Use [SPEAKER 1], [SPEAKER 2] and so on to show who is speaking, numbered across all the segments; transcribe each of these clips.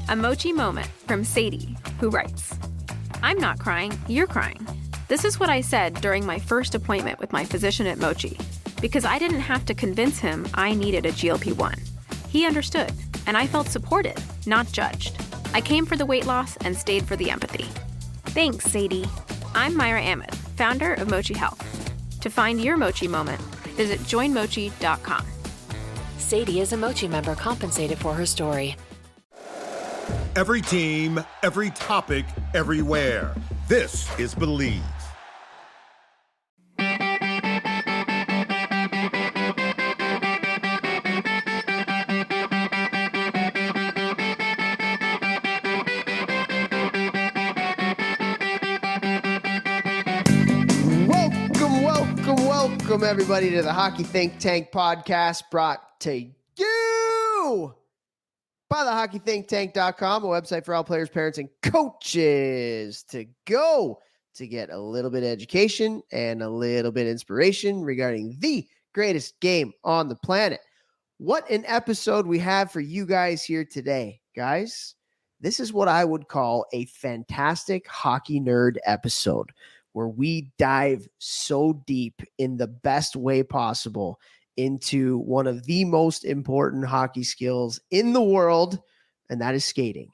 [SPEAKER 1] A Mochi moment from Sadie, who writes, I'm not crying, you're crying. This is what I said during my first appointment with my physician at Mochi, because I didn't have to convince him I needed a GLP-1. He understood, and I felt supported, not judged. I came for the weight loss and stayed for the empathy. Thanks, Sadie. I'm Myra Ahmed, founder of Mochi Health. To find your Mochi moment, visit joinmochi.com.
[SPEAKER 2] Sadie is a Mochi member compensated for her story.
[SPEAKER 3] Every team, every topic, everywhere. This is Believe.
[SPEAKER 4] Welcome everybody to the Hockey Think Tank podcast, brought to you by the hockeythinktank.com, a website for all players, parents, and coaches to go to get a little bit of education and a little bit of inspiration regarding the greatest game on the planet. What an episode we have for you guys here today. Guys, this is what I would call a fantastic hockey nerd episode, where we dive so deep in the best way possible into one of the most important hockey skills in the world, and that is skating.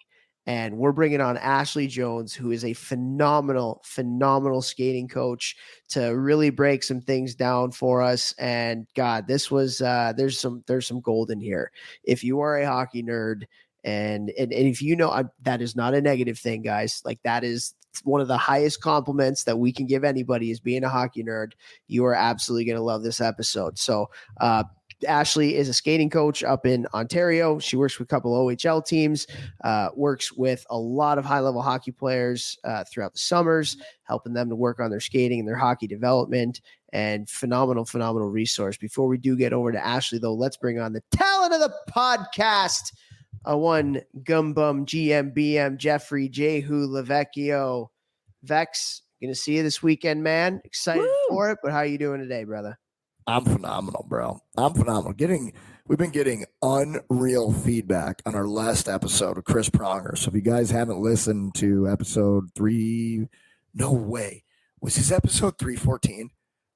[SPEAKER 4] And we're bringing on Ashlea Jones, who is a phenomenal skating coach, to really break some things down for us. And God, this was there's some gold in here. If you are a hockey nerd, and if you know, that is not a negative thing, guys. Like, that is one of the highest compliments that we can give anybody, is being a hockey nerd. You are absolutely going to love this episode. So Ashlea is a skating coach up in Ontario. She works with a couple OHL teams, works with a lot of high-level hockey players throughout the summers, helping them to work on their skating and their hockey development, and phenomenal resource. Before we do get over to Ashlea, though, let's bring on the talent of the podcast, one Gumbum GMBM Jeffrey Jehu Lavecchio. Vex, gonna see you this weekend, man. Excited for it, but how you doing today, brother?
[SPEAKER 5] I'm phenomenal, bro. I'm phenomenal. We've been getting unreal feedback on our last episode of Chris Pronger. So if you guys haven't listened to episode 3, no way. Was his episode 314?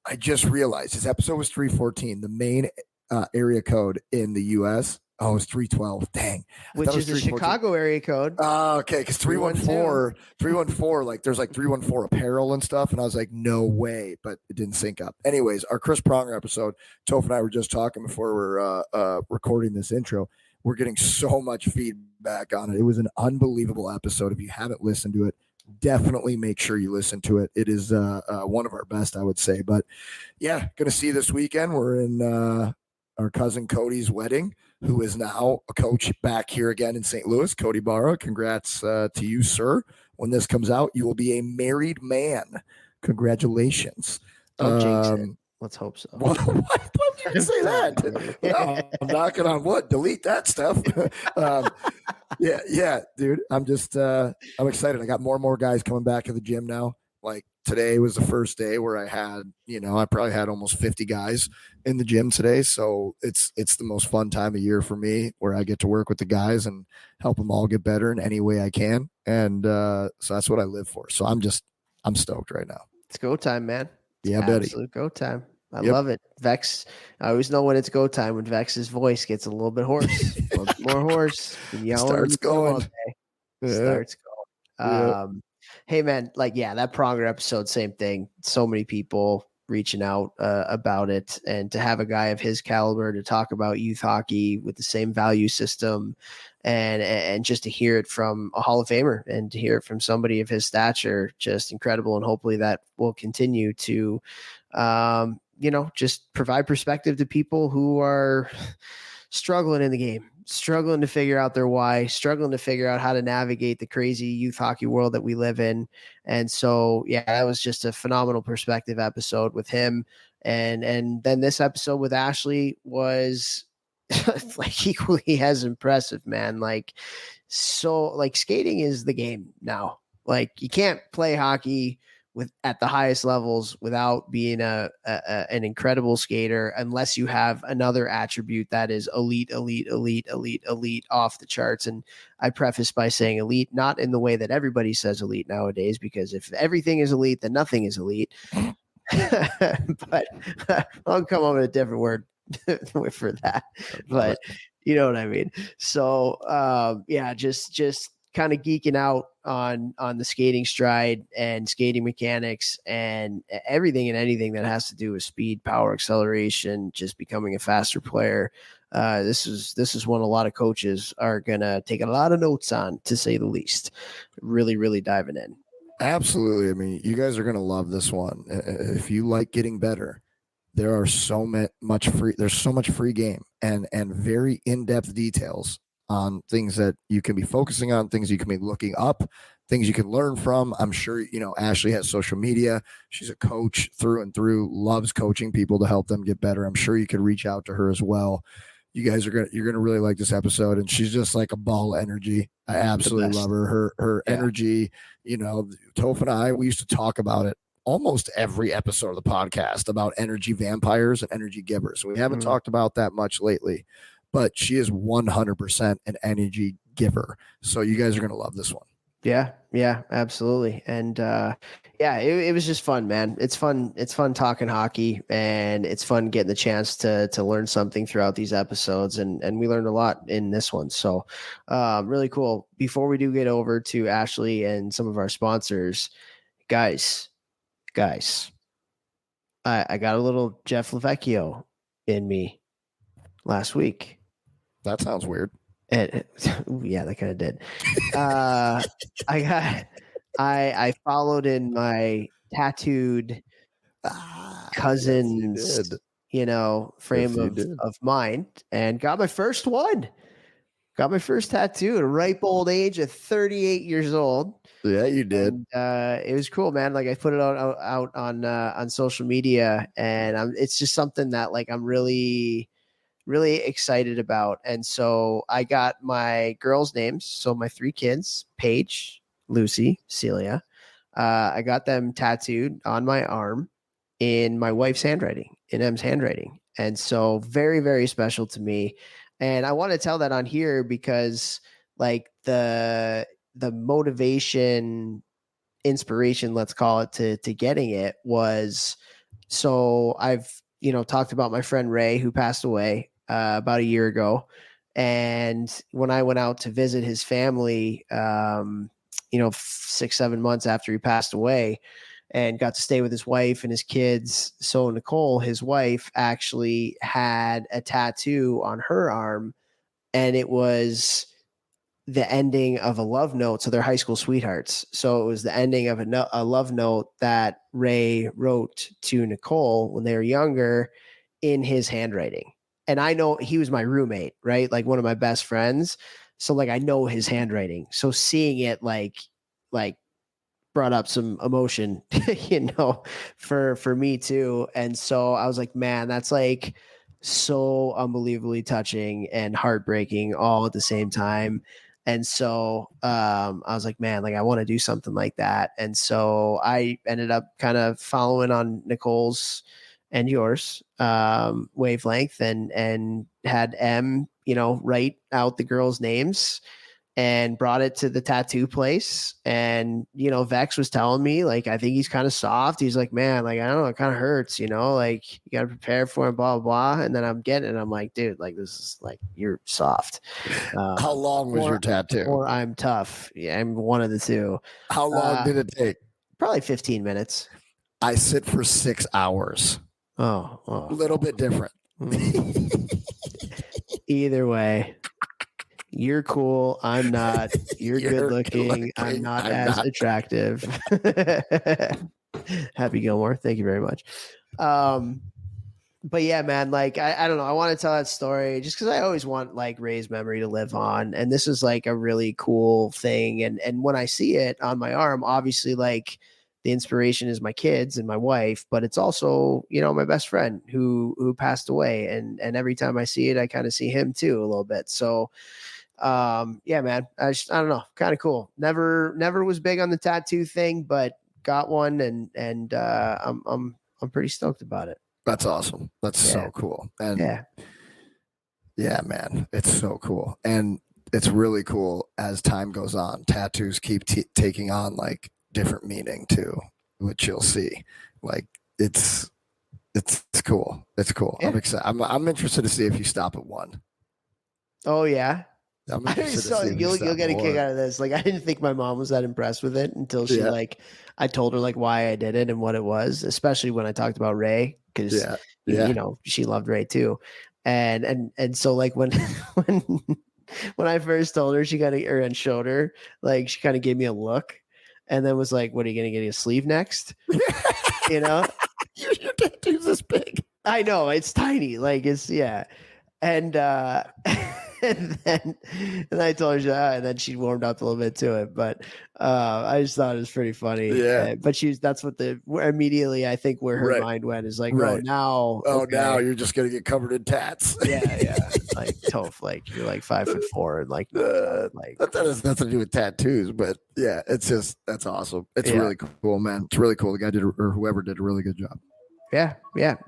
[SPEAKER 5] I just realized his episode was 314. The main area code in the U.S., oh, it's 312. Dang.
[SPEAKER 4] Which is the Chicago area code.
[SPEAKER 5] Oh, okay. Because 314, like there's like 314 apparel and stuff. And I was like, no way. But it didn't sync up. Anyways, our Chris Pronger episode, Toph and I were just talking before we're recording this intro. We're getting so much feedback on it. It was an unbelievable episode. If you haven't listened to it, definitely make sure you listen to it. It is one of our best, I would say. But yeah, going to see you this weekend. We're in our cousin Cody's wedding, who is now a coach back here again in St. Louis. Cody Barra, congrats to you, sir. When this comes out, you will be a married man. Congratulations.
[SPEAKER 4] Don't jinx it. Let's hope so.
[SPEAKER 5] Why would you say that? No, I'm knocking on wood. Delete that stuff. Yeah, dude. I'm just I'm excited. I got more and more guys coming back to the gym now. Like, today was the first day where I probably had almost 50 guys in the gym today. So it's the most fun time of year for me, where I get to work with the guys and help them all get better in any way I can. And so that's what I live for. So I'm stoked right now.
[SPEAKER 4] It's go time, man.
[SPEAKER 5] Yeah, buddy.
[SPEAKER 4] Absolute go time. I love it. Vex, I always know when it's go time, when Vex's voice gets a little bit hoarse, a little bit more hoarse.
[SPEAKER 5] Starts going.
[SPEAKER 4] Starts going. Hey, man, that Pronger episode, same thing. So many people reaching out about it, and to have a guy of his caliber to talk about youth hockey with the same value system, and just to hear it from a Hall of Famer and to hear it from somebody of his stature, just incredible. And hopefully that will continue to, just provide perspective to people who are struggling in the game, struggling to figure out their why, struggling to figure out how to navigate the crazy youth hockey world that we live in. And so, yeah, that was just a phenomenal perspective episode with him. And then this episode with Ashlea was like equally as impressive, man. So skating is the game now. Like, you can't play hockey with at the highest levels without being an incredible skater, unless you have another attribute that is elite off the charts. And I preface by saying elite, not in the way that everybody says elite nowadays, because if everything is elite, then nothing is elite. But I'll come up with a different word for that. But you know what I mean? So just kind of geeking out on the skating stride and skating mechanics and everything and anything that has to do with speed, power, acceleration, just becoming a faster player. This is one a lot of coaches are gonna take a lot of notes on, to say the least. Really diving in.
[SPEAKER 5] Absolutely. I mean, you guys are going to love this one. If you like getting better, there are there's so much free game and very in-depth details on things that you can be focusing on, things you can be looking up, things you can learn from. I'm sure, Ashlea has social media. She's a coach through and through, loves coaching people to help them get better. I'm sure you could reach out to her as well. You guys you're going to really like this episode, and she's just like a ball of energy. I absolutely love her. Her energy, Toph and I, we used to talk about it almost every episode of the podcast about energy vampires and energy givers. We haven't talked about that much lately, but she is 100% an energy giver. So you guys are going to love this one.
[SPEAKER 4] Yeah, absolutely. And it was just fun, man. It's fun talking hockey, and it's fun getting the chance to learn something throughout these episodes. And we learned a lot in this one. So really cool. Before we do get over to Ashlea and some of our sponsors, guys, I got a little Jeff Lavecchio in me last week.
[SPEAKER 5] That sounds weird.
[SPEAKER 4] Yeah, that kind of did. I followed in my tattooed cousin's, frame of mind, and got my first one. Got my first tattoo at a ripe old age of 38 years old.
[SPEAKER 5] Yeah, you did.
[SPEAKER 4] And, it was cool, man. Like, I put it out on social media, and it's just something that I'm really excited about. And so I got my girls' names. So my 3 kids, Paige, Lucy, Celia, I got them tattooed on my arm in my wife's handwriting, in M's handwriting. And so very, very special to me. And I want to tell that on here because the motivation, inspiration, let's call it, to getting it was, so I've, talked about my friend Ray, who passed away about a year ago. And when I went out to visit his family, 6-7 months after he passed away, and got to stay with his wife and his kids. So Nicole, his wife, actually had a tattoo on her arm, and it was the ending of a love note. So they're high school sweethearts. So it was the ending of a love note that Ray wrote to Nicole when they were younger in his handwriting. And I know he was my roommate, right? Like one of my best friends. So I know his handwriting. So seeing it like brought up some emotion, for me too. And so I was like, man, that's so unbelievably touching and heartbreaking all at the same time. And so I was like, man, I want to do something like that. And so I ended up kind of following on Nicole's and yours wavelength, and had M, write out the girls' names and brought it to the tattoo place. And, Vex was telling me, I think he's kind of soft. He's like, man, I don't know, it kind of hurts, you got to prepare for it, blah, blah, blah. And then I'm getting it. I'm like, dude, this is you're soft.
[SPEAKER 5] How long was your tattoo?
[SPEAKER 4] Or I'm tough. Yeah, I'm one of the two.
[SPEAKER 5] How long did it take?
[SPEAKER 4] Probably 15 minutes.
[SPEAKER 5] I sit for 6 hours.
[SPEAKER 4] Oh.
[SPEAKER 5] A little bit different.
[SPEAKER 4] Either way, you're cool. I'm not. You're good looking. I'm not as attractive. Happy Gilmore. Thank you very much. But yeah, man, I don't know. I want to tell that story just because I always want Ray's memory to live on. And this is a really cool thing. And when I see it on my arm, obviously the inspiration is my kids and my wife, but it's also, my best friend who passed away. And every time I see it, I kind of see him too a little bit. So yeah, man, I don't know, kind of cool. Never was big on the tattoo thing, but got one, and I'm pretty stoked about it.
[SPEAKER 5] That's awesome. That's so cool. And yeah, man, it's so cool. And it's really cool as time goes on. Tattoos keep taking on like different meaning too, which you'll see. Like it's cool. It's cool. Yeah. I'm excited. I'm interested to see if you stop at one.
[SPEAKER 4] Oh yeah.
[SPEAKER 5] You'll
[SPEAKER 4] get a kick out of this. Like I didn't think my mom was that impressed with it until she I told her like why I did it and what it was, especially when I talked about Ray, because you know she loved Ray too. And so like when when I first told her, and showed her, like she kind of gave me a look and then was like, what are you gonna get a sleeve next? You know?
[SPEAKER 5] Your tattoo's this big.
[SPEAKER 4] I know, it's tiny. Like it's and and I told her and then she warmed up a little bit to it. But I just thought it was pretty funny. Yeah. But that's what immediately I think where her mind went is like, now
[SPEAKER 5] you're just gonna get covered in tats.
[SPEAKER 4] Yeah. Like Toph, like you're like 5'4" and like
[SPEAKER 5] that has nothing to do with tattoos, but yeah, it's just that's awesome. It's really cool, man. It's really cool. The guy or whoever did a really good job.
[SPEAKER 4] Yeah.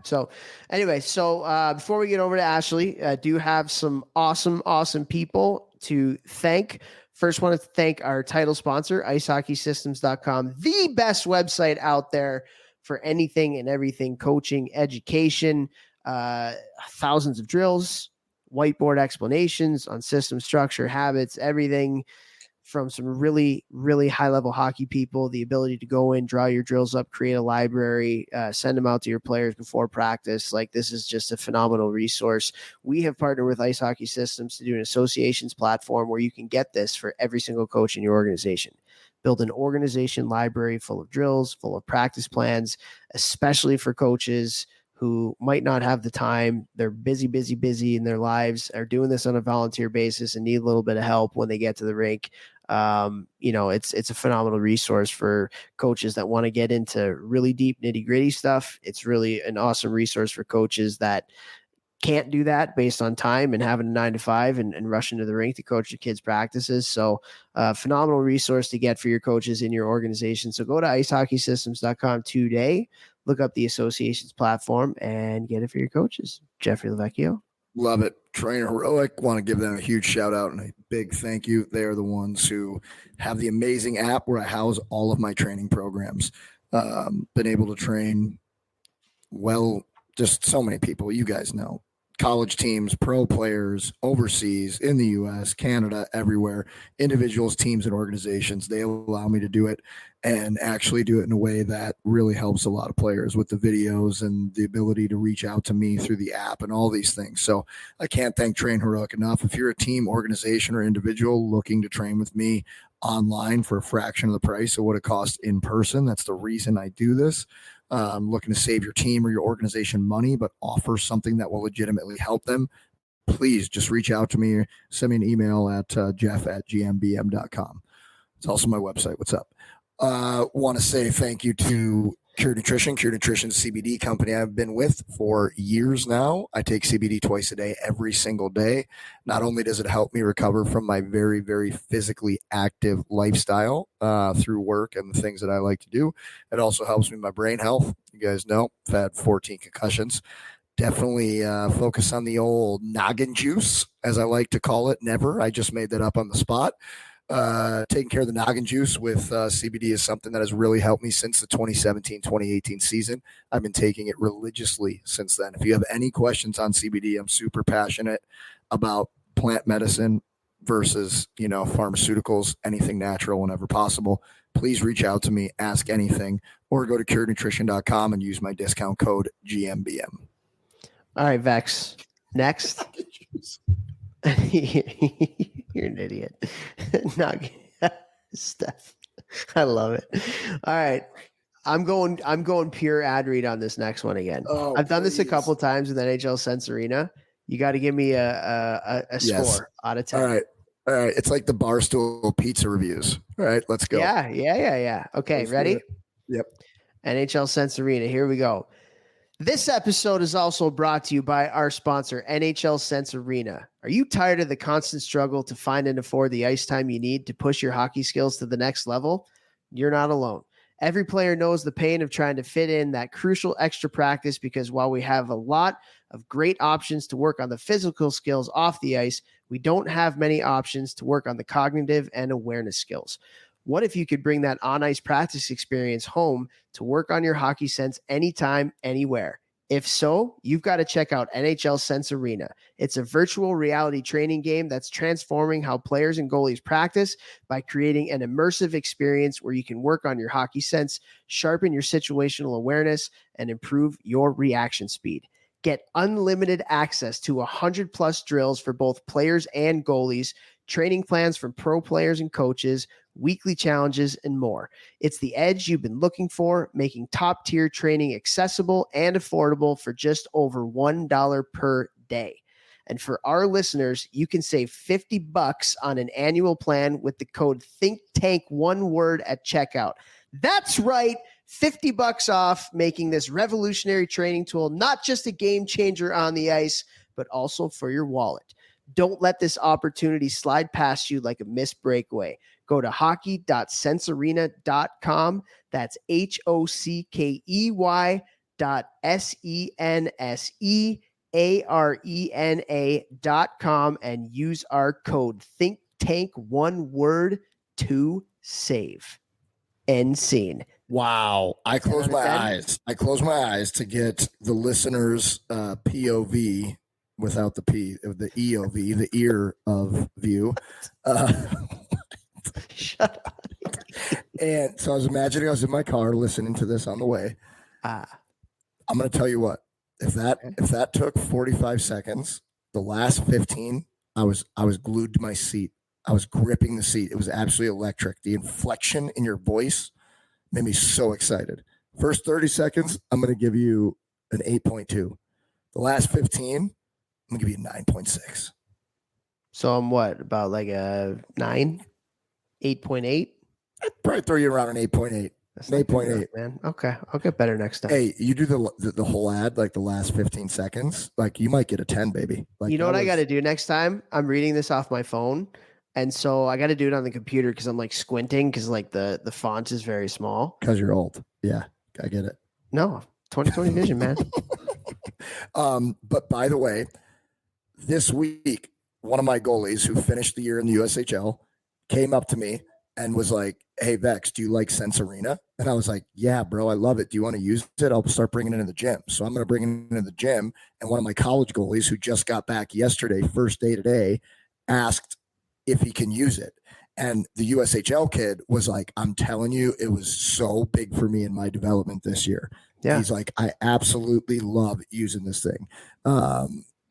[SPEAKER 4] So anyway, before we get over to Ashley, I do have some awesome people to thank. First, want to thank our title sponsor, icehockeysystems.com, the best website out there for anything and everything coaching, education, thousands of drills, whiteboard explanations on system structure, habits, everything from some really, really high-level hockey people, the ability to go in, draw your drills up, create a library, send them out to your players before practice. Like, this is just a phenomenal resource. We have partnered with Ice Hockey Systems to do an associations platform where you can get this for every single coach in your organization. Build an organization library full of drills, full of practice plans, especially for coaches who might not have the time. They're busy in their lives, are doing this on a volunteer basis and need a little bit of help when they get to the rink. It's a phenomenal resource for coaches that want to get into really deep nitty-gritty stuff. It's really an awesome resource for coaches that can't do that based on time and having a 9 to 5 and rushing to the rink to coach your kids' practices. So phenomenal resource to get for your coaches in your organization. So go to icehockeysystems.com today, look up the associations platform and get it for your coaches. Jeffrey Lavecchio.
[SPEAKER 5] Love it. Trainer Heroic. Want to give them a huge shout out and a big thank you. They are the ones who have the amazing app where I house all of my training programs. Been able to train just so many people. You guys know. College teams, pro players, overseas, in the U.S., Canada, everywhere, individuals, teams, and organizations. They allow me to do it and actually do it in a way that really helps a lot of players with the videos and the ability to reach out to me through the app and all these things. So I can't thank Train Heroic enough. If you're a team, organization, or individual looking to train with me online for a fraction of the price of what it costs in person, that's the reason I do this. Looking to save your team or your organization money, but offer something that will legitimately help them, please just reach out to me. Send me an email at jeff@gmbm.com. It's also my website. What's up? Want to say thank you to Cure Nutrition CBD company I've been with for years now. I take CBD twice a day, every single day. Not only does it help me recover from my very, very physically active lifestyle through work and the things that I like to do, it also helps me with my brain health. You guys know I've had 14 concussions. Definitely focus on the old noggin juice, as I like to call it. Never. I just made that up on the spot. Taking care of the noggin juice with CBD is something that has really helped me since the 2017-2018 season. I've been taking it religiously since then. If you have any questions on CBD, I'm super passionate about plant medicine versus, pharmaceuticals, anything natural whenever possible. Please reach out to me, ask anything, or go to curenutrition.com and use my discount code GMBM.
[SPEAKER 4] All right, Vex. Next. You're an idiot. Steph. I love it. All right. I'm going pure ad read on this next one again. Oh, I've done this a couple of times with NHL Sense Arena. You got to give me a score out of 10.
[SPEAKER 5] All right. It's like the Barstool pizza reviews. All right, let's go.
[SPEAKER 4] Yeah. Okay, ready?
[SPEAKER 5] Yep.
[SPEAKER 4] NHL Sense Arena. Here we go. This episode is also brought to you by our sponsor, NHL Sense Arena. Are you tired of the constant struggle to find and afford the ice time you need to push your hockey skills to the next level? You're not alone. Every player knows the pain of trying to fit in that crucial extra practice, because while we have a lot of great options to work on the physical skills off the ice, we don't have many options to work on the cognitive and awareness skills. What if you could bring that on-ice practice experience home to work on your hockey sense anytime, anywhere? If so, you've got to check out NHL Sense Arena. It's a virtual reality training game that's transforming how players and goalies practice by creating an immersive experience where you can work on your hockey sense, sharpen your situational awareness, and improve your reaction speed. Get unlimited access to 100+ drills for both players and goalies, training plans from pro players and coaches, weekly challenges, and more. It's the edge you've been looking for, making top-tier training accessible and affordable for just over $1 per day. And for our listeners, you can save $50 on an annual plan with the code ThinkTank, one word, at checkout. That's right, $50 off, making this revolutionary training tool not just a game changer on the ice, but also for your wallet. Don't let this opportunity slide past you like a missed breakaway. Go to hockey.sensearena.com. That's hockey.sensearena.com and use our code ThinkTank, one word, to save. End scene.
[SPEAKER 5] Wow. I close my eyes. I close my eyes to get the listener's POV without the P, the EOV, the ear of view.
[SPEAKER 4] Shut up.
[SPEAKER 5] And so I was imagining I was in my car listening to this on the way. I'm going to tell you what, if that took 45 seconds, the last 15, I was glued to my seat. I was gripping the seat. It was absolutely electric. The inflection in your voice made me so excited. First 30 seconds, I'm going to give you an 8.2. The last 15, I'm going to give you a 9.6.
[SPEAKER 4] So I'm what, about like a 9? 8.8?
[SPEAKER 5] I'd probably throw you around an 8.8.
[SPEAKER 4] That's
[SPEAKER 5] 8.8,
[SPEAKER 4] man. Okay, I'll get better next time.
[SPEAKER 5] Hey, you do the whole ad, like the last 15 seconds, like you might get a 10, baby. Like,
[SPEAKER 4] you know what I got to do next time? I'm reading this off my phone, and so I got to do it on the computer because I'm like squinting because like the font is very small.
[SPEAKER 5] Because you're old. Yeah, I get it.
[SPEAKER 4] No, 20/20 vision, man.
[SPEAKER 5] But by the way, this week, one of my goalies who finished the year in the USHL came up to me and was like, "Hey, Vex, do you like Sense Arena?" And I was like, "Yeah, bro, I love it. Do you want to use it? I'll start bringing it in the gym." So I'm going to bring it into the gym. And one of my college goalies who just got back yesterday, first day today, asked if he can use it. And the USHL kid was like, "I'm telling you, it was so big for me in my development this year." Yeah. He's like, "I absolutely love using this thing."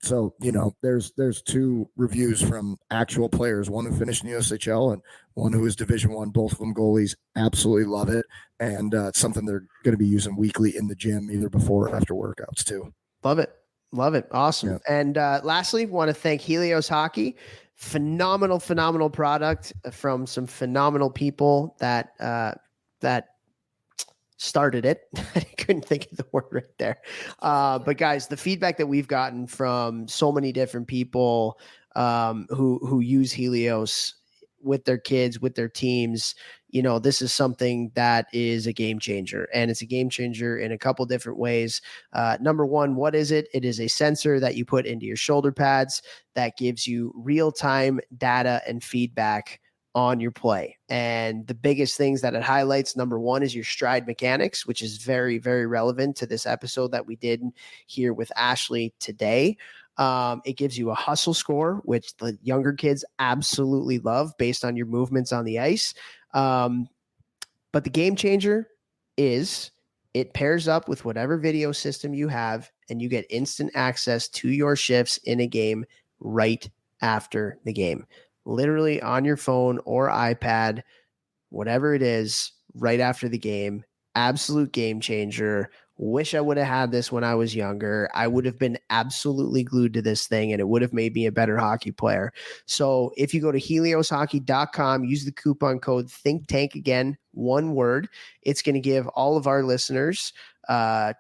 [SPEAKER 5] So, you know, there's two reviews from actual players, one who finished in the USHL and one who is Division I, both of them goalies, absolutely love it. And it's something they're going to be using weekly in the gym, either before or after workouts too.
[SPEAKER 4] Love it. Love it. Awesome. Yeah. And lastly, want to thank Helios Hockey. Phenomenal product from some phenomenal people that started it. I couldn't think of the word right there. But guys, the feedback that we've gotten from so many different people who use Helios with their kids, with their teams, you know, this is something that is a game changer, and it's a game changer in a couple different ways. Number one, what is it? It is a sensor that you put into your shoulder pads that gives you real-time data and feedback on your play. And the biggest things that it highlights, number one, is your stride mechanics, which is very, very relevant to this episode that we did here with Ashley today. It gives you a hustle score, which the younger kids absolutely love based on your movements on the ice. But the game changer is it pairs up with whatever video system you have, and you get instant access to your shifts in a game right after the game. Literally on your phone or iPad, whatever it is, right after the game. Absolute game changer. Wish I would have had this when I was younger. I would have been absolutely glued to this thing, and it would have made me a better hockey player. So if you go to helioshockey.com, use the coupon code ThinkTank, again, one word, it's going to give all of our listeners a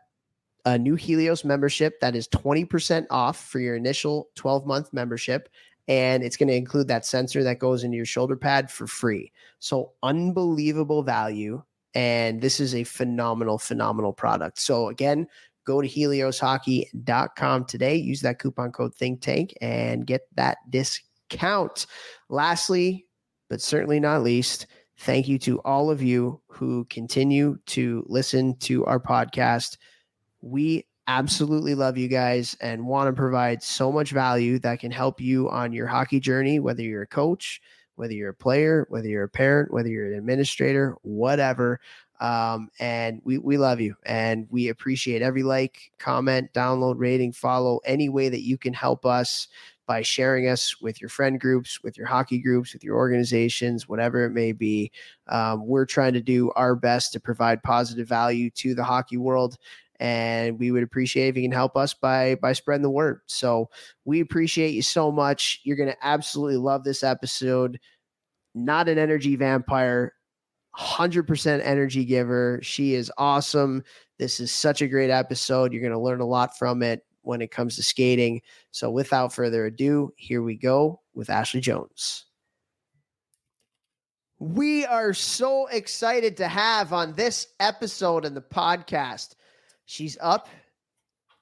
[SPEAKER 4] new Helios membership that is 20% off for your initial 12-month membership. And it's going to include that sensor that goes into your shoulder pad for free. So unbelievable value And this is a phenomenal product. So again, go to helioshockey.com today. Use that coupon code ThinkTank and get that discount. Lastly, but certainly not least, thank you to all of you who continue to listen to our podcast. We absolutely love you guys and want to provide so much value that can help you on your hockey journey, whether you're a coach, whether you're a player, whether you're a parent, whether you're an administrator, whatever. And we love you and we appreciate every like, comment, download, rating, follow, any way that you can help us by sharing us with your friend groups, with your hockey groups, with your organizations, whatever it may be. We're trying to do our best to provide positive value to the hockey world. And we would appreciate if you can help us by spreading the word. So we appreciate you so much. You're going to absolutely love this episode. Not an energy vampire, 100% energy giver. She is awesome. This is such a great episode. You're going to learn a lot from it when it comes to skating. So without further ado, here we go with Ashlea Jones. We are so excited to have on this episode in the podcast. She's up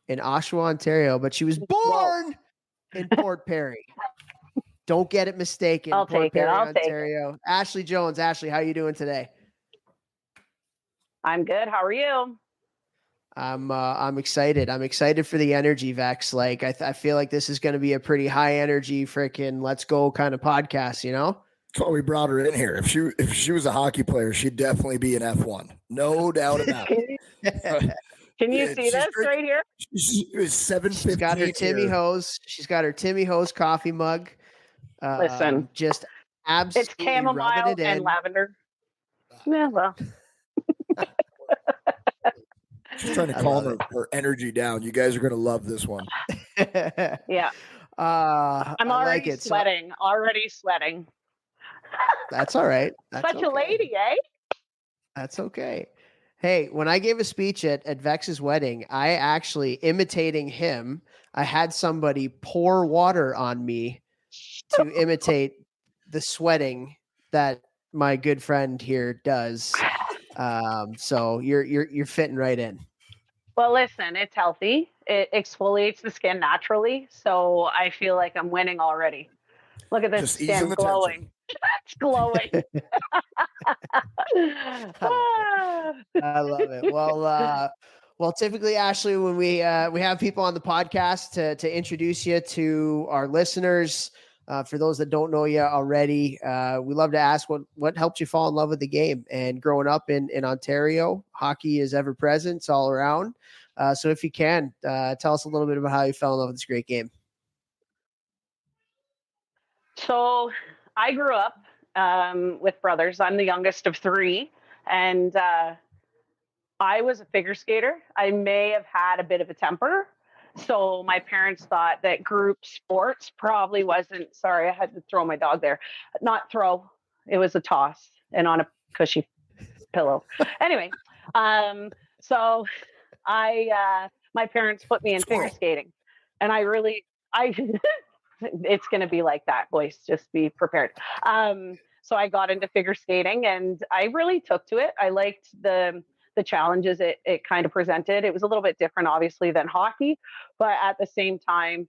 [SPEAKER 4] in Oshawa, Ontario, but she was born in Port Perry. Don't get it mistaken.
[SPEAKER 6] I'll
[SPEAKER 4] Port
[SPEAKER 6] take
[SPEAKER 4] Perry,
[SPEAKER 6] it. I'll
[SPEAKER 4] Ontario.
[SPEAKER 6] take it.
[SPEAKER 4] Ashlea Jones. Ashlea, how are you doing today?
[SPEAKER 6] I'm good. How are you?
[SPEAKER 4] I'm excited. I'm excited for the energy, Vex. Like I feel like this is going to be a pretty high energy, freaking let's go kind of podcast. You know.
[SPEAKER 5] That's why we brought her in here. If she was a hockey player, she'd definitely be an F1. No doubt about it.
[SPEAKER 6] Can you see this right here?
[SPEAKER 5] She's 750.
[SPEAKER 4] She's got her Timmy Hose. She's got her Timmy Hose coffee mug.
[SPEAKER 6] Listen,
[SPEAKER 4] just absolutely
[SPEAKER 6] it's chamomile and lavender. Yeah, well.
[SPEAKER 5] She's trying to calm her energy down. You guys are going to love this one.
[SPEAKER 6] Yeah. I'm already sweating. Already sweating.
[SPEAKER 4] That's all right. That's
[SPEAKER 6] Such a lady, eh?
[SPEAKER 4] That's okay. Hey, when I gave a speech at Vex's wedding, I actually, imitating him, I had somebody pour water on me to imitate the sweating that my good friend here does. So you're fitting right in.
[SPEAKER 6] Well, listen, it's healthy. It exfoliates the skin naturally. So I feel like I'm winning already. Look at this skin glowing. It's glowing.
[SPEAKER 4] I love it. Well, typically, Ashlea, when we have people on the podcast to introduce you to our listeners, for those that don't know you already, we love to ask what helped you fall in love with the game. And growing up in Ontario, hockey is ever present. It's all around. So if you can, tell us a little bit about how you fell in love with this great game.
[SPEAKER 6] So I grew up with brothers. I'm the youngest of three. And I was a figure skater. I may have had a bit of a temper. So my parents thought that group sports probably wasn't, sorry, I had to throw my dog there. Not throw, it was a toss and on a cushy pillow. Anyway, so my parents put me in figure skating. And it's going to be like that, boys. Just be prepared. So I got into figure skating and I really took to it. I liked the challenges it kind of presented. It was a little bit different, obviously, than hockey, but at the same time,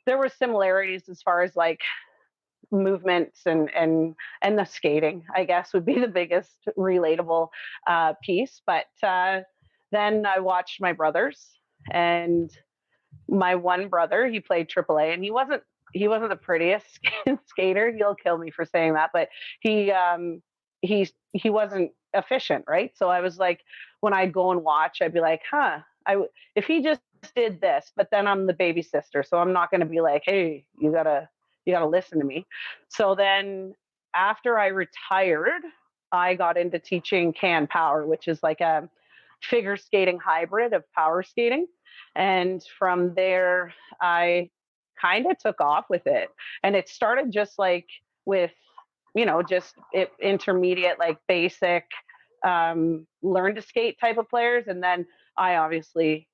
[SPEAKER 6] there were similarities as far as like movements and the skating, I guess, would be the biggest relatable piece. But then I watched my brothers, and my one brother, he played AAA, and he wasn't the prettiest skater. He'll kill me for saying that, but he wasn't efficient, right? So I was like, when I'd go and watch, I'd be like, if he just did this, but then I'm the baby sister, so I'm not going to be like, hey, you gotta listen to me. So then after I retired, I got into teaching can power, which is like a figure skating hybrid of power skating. And from there, I kind of took off with it. And it started just like with, just intermediate, like basic, learn to skate type of players. And then I obviously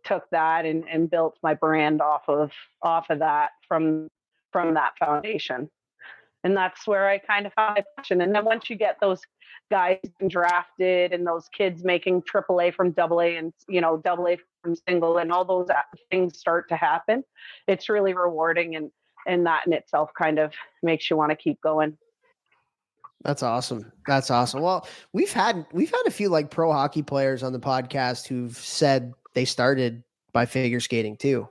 [SPEAKER 6] took that and built my brand off of that from that foundation. And that's where I kind of found my passion. And then once you get those guys drafted and those kids making AAA from AA and, AA from single and all those things start to happen, it's really rewarding. And that in itself kind of makes you want to keep going.
[SPEAKER 4] That's awesome. That's awesome. Well, we've had a few like pro hockey players on the podcast who've said they started by figure skating too.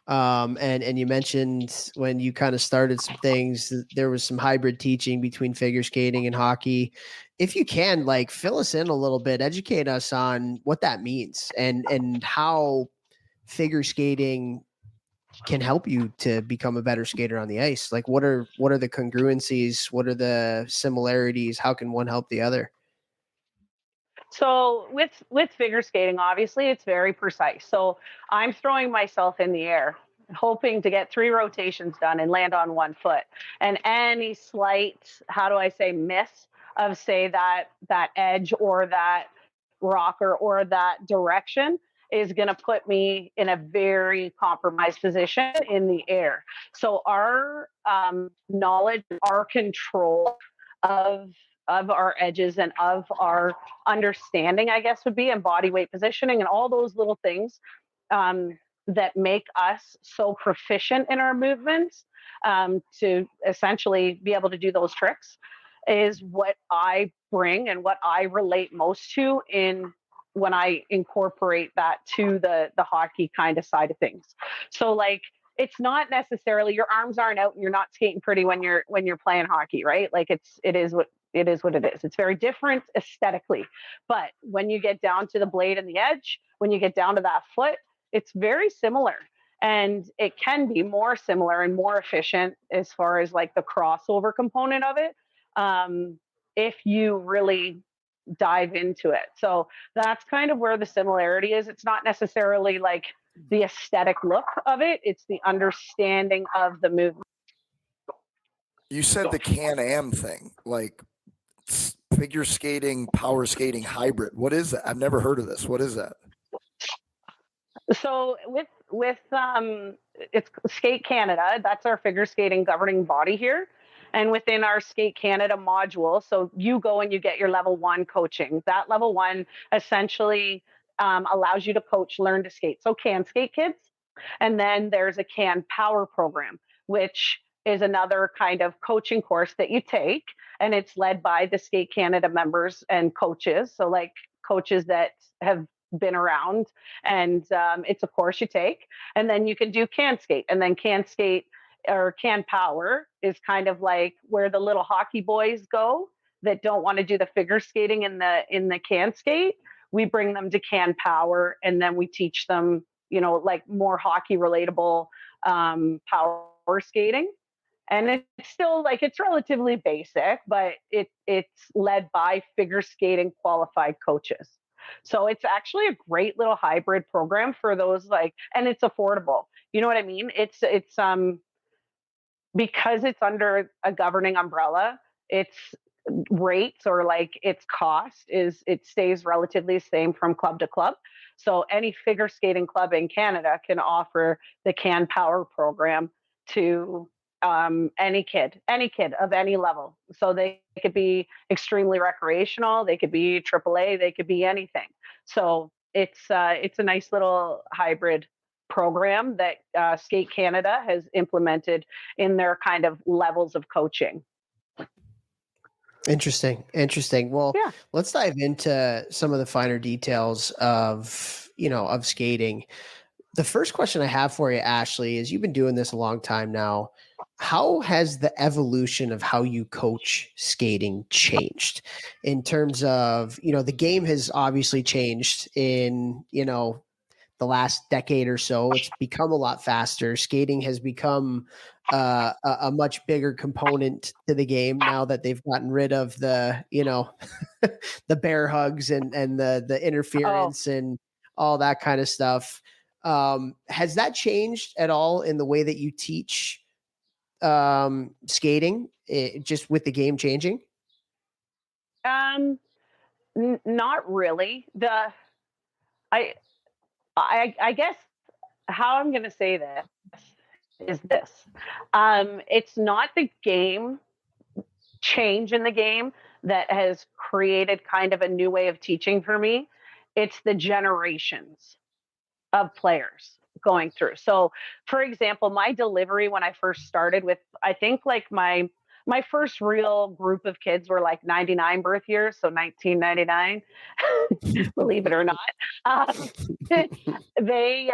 [SPEAKER 4] And you mentioned when you kind of started some things, there was some hybrid teaching between figure skating and hockey. If you can, like, fill us in a little bit, educate us on what that means and how figure skating can help you to become a better skater on the ice. Like, what are the congruencies? What are the similarities? How can one help the other?
[SPEAKER 6] So with figure skating, obviously it's very precise. So I'm throwing myself in the air, hoping to get 3 rotations done and land on one foot. And any slight, how do I say, miss of say that edge or that rocker or that direction is going to put me in a very compromised position in the air. So our knowledge, our control of our edges and of our understanding, I guess, would be, and body weight positioning and all those little things that make us so proficient in our movements to essentially be able to do those tricks is what I bring and what I relate most to in when I incorporate that to the hockey kind of side of things. So like, it's not necessarily your arms aren't out and you're not skating pretty when you're playing hockey, right? Like it is what it is. It's very different aesthetically, but when you get down to the blade and the edge, when you get down to that foot, it's very similar. And it can be more similar and more efficient as far as like the crossover component of it, if you really dive into it. So that's kind of where the similarity is. It's not necessarily like the aesthetic look of it, it's the understanding of the movement.
[SPEAKER 5] You said the Can-Am thing, like figure skating, power skating hybrid. What is that? I've never heard of this. What is that?
[SPEAKER 6] So with it's Skate Canada, that's our figure skating governing body here. And within our Skate Canada module, so you go and you get your level 1 coaching. That level 1 essentially allows you to coach, learn to skate. So can skate kids. And then there's a can power program, which is another kind of coaching course that you take. And it's led by the Skate Canada members and coaches. So like coaches that have been around, and it's a course you take. And then you can do can skate, and then can skate or can power is kind of like where the little hockey boys go that don't want to do the figure skating in the can skate. We bring them to can power, and then we teach them, like more hockey relatable power skating. And it's still like, it's relatively basic, but it's led by figure skating qualified coaches. So it's actually a great little hybrid program for those and it's affordable. You know what I mean? It's because it's under a governing umbrella, its rates or like its cost it stays relatively the same from club to club. So any figure skating club in Canada can offer the Can Power program to any kid of any level. So they could be extremely recreational, they could be AAA, they could be anything. So it's a nice little hybrid program that Skate Canada has implemented in their kind of levels of coaching.
[SPEAKER 4] Interesting. Well, yeah. Let's dive into some of the finer details of skating. The first question I have for you, Ashley, is you've been doing this a long time now. How has the evolution of how you coach skating changed in terms of, the game has obviously changed in, the last decade or so. It's become a lot faster. Skating has become a much bigger component to the game now that they've gotten rid of the, the bear hugs and the interference and all that kind of stuff. Has that changed at all in the way that you teach skating, just with the game changing?
[SPEAKER 6] Not really. I guess how I'm going to say this is this. It's not the game change in the game that has created kind of a new way of teaching for me. It's the generations of players going through. So, for example, my delivery when I first started with, I think like my first real group of kids were like 99 birth years, so 1999, believe it or not. Um, they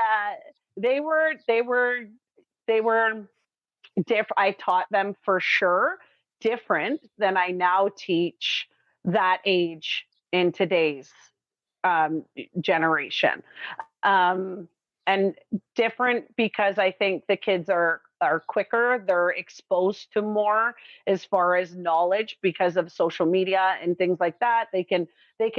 [SPEAKER 6] they were they were different. I taught them for sure different than I now teach that age in today's generation. Um, and different because I think the kids are quicker. They're exposed to more as far as knowledge because of social media and things like that. They can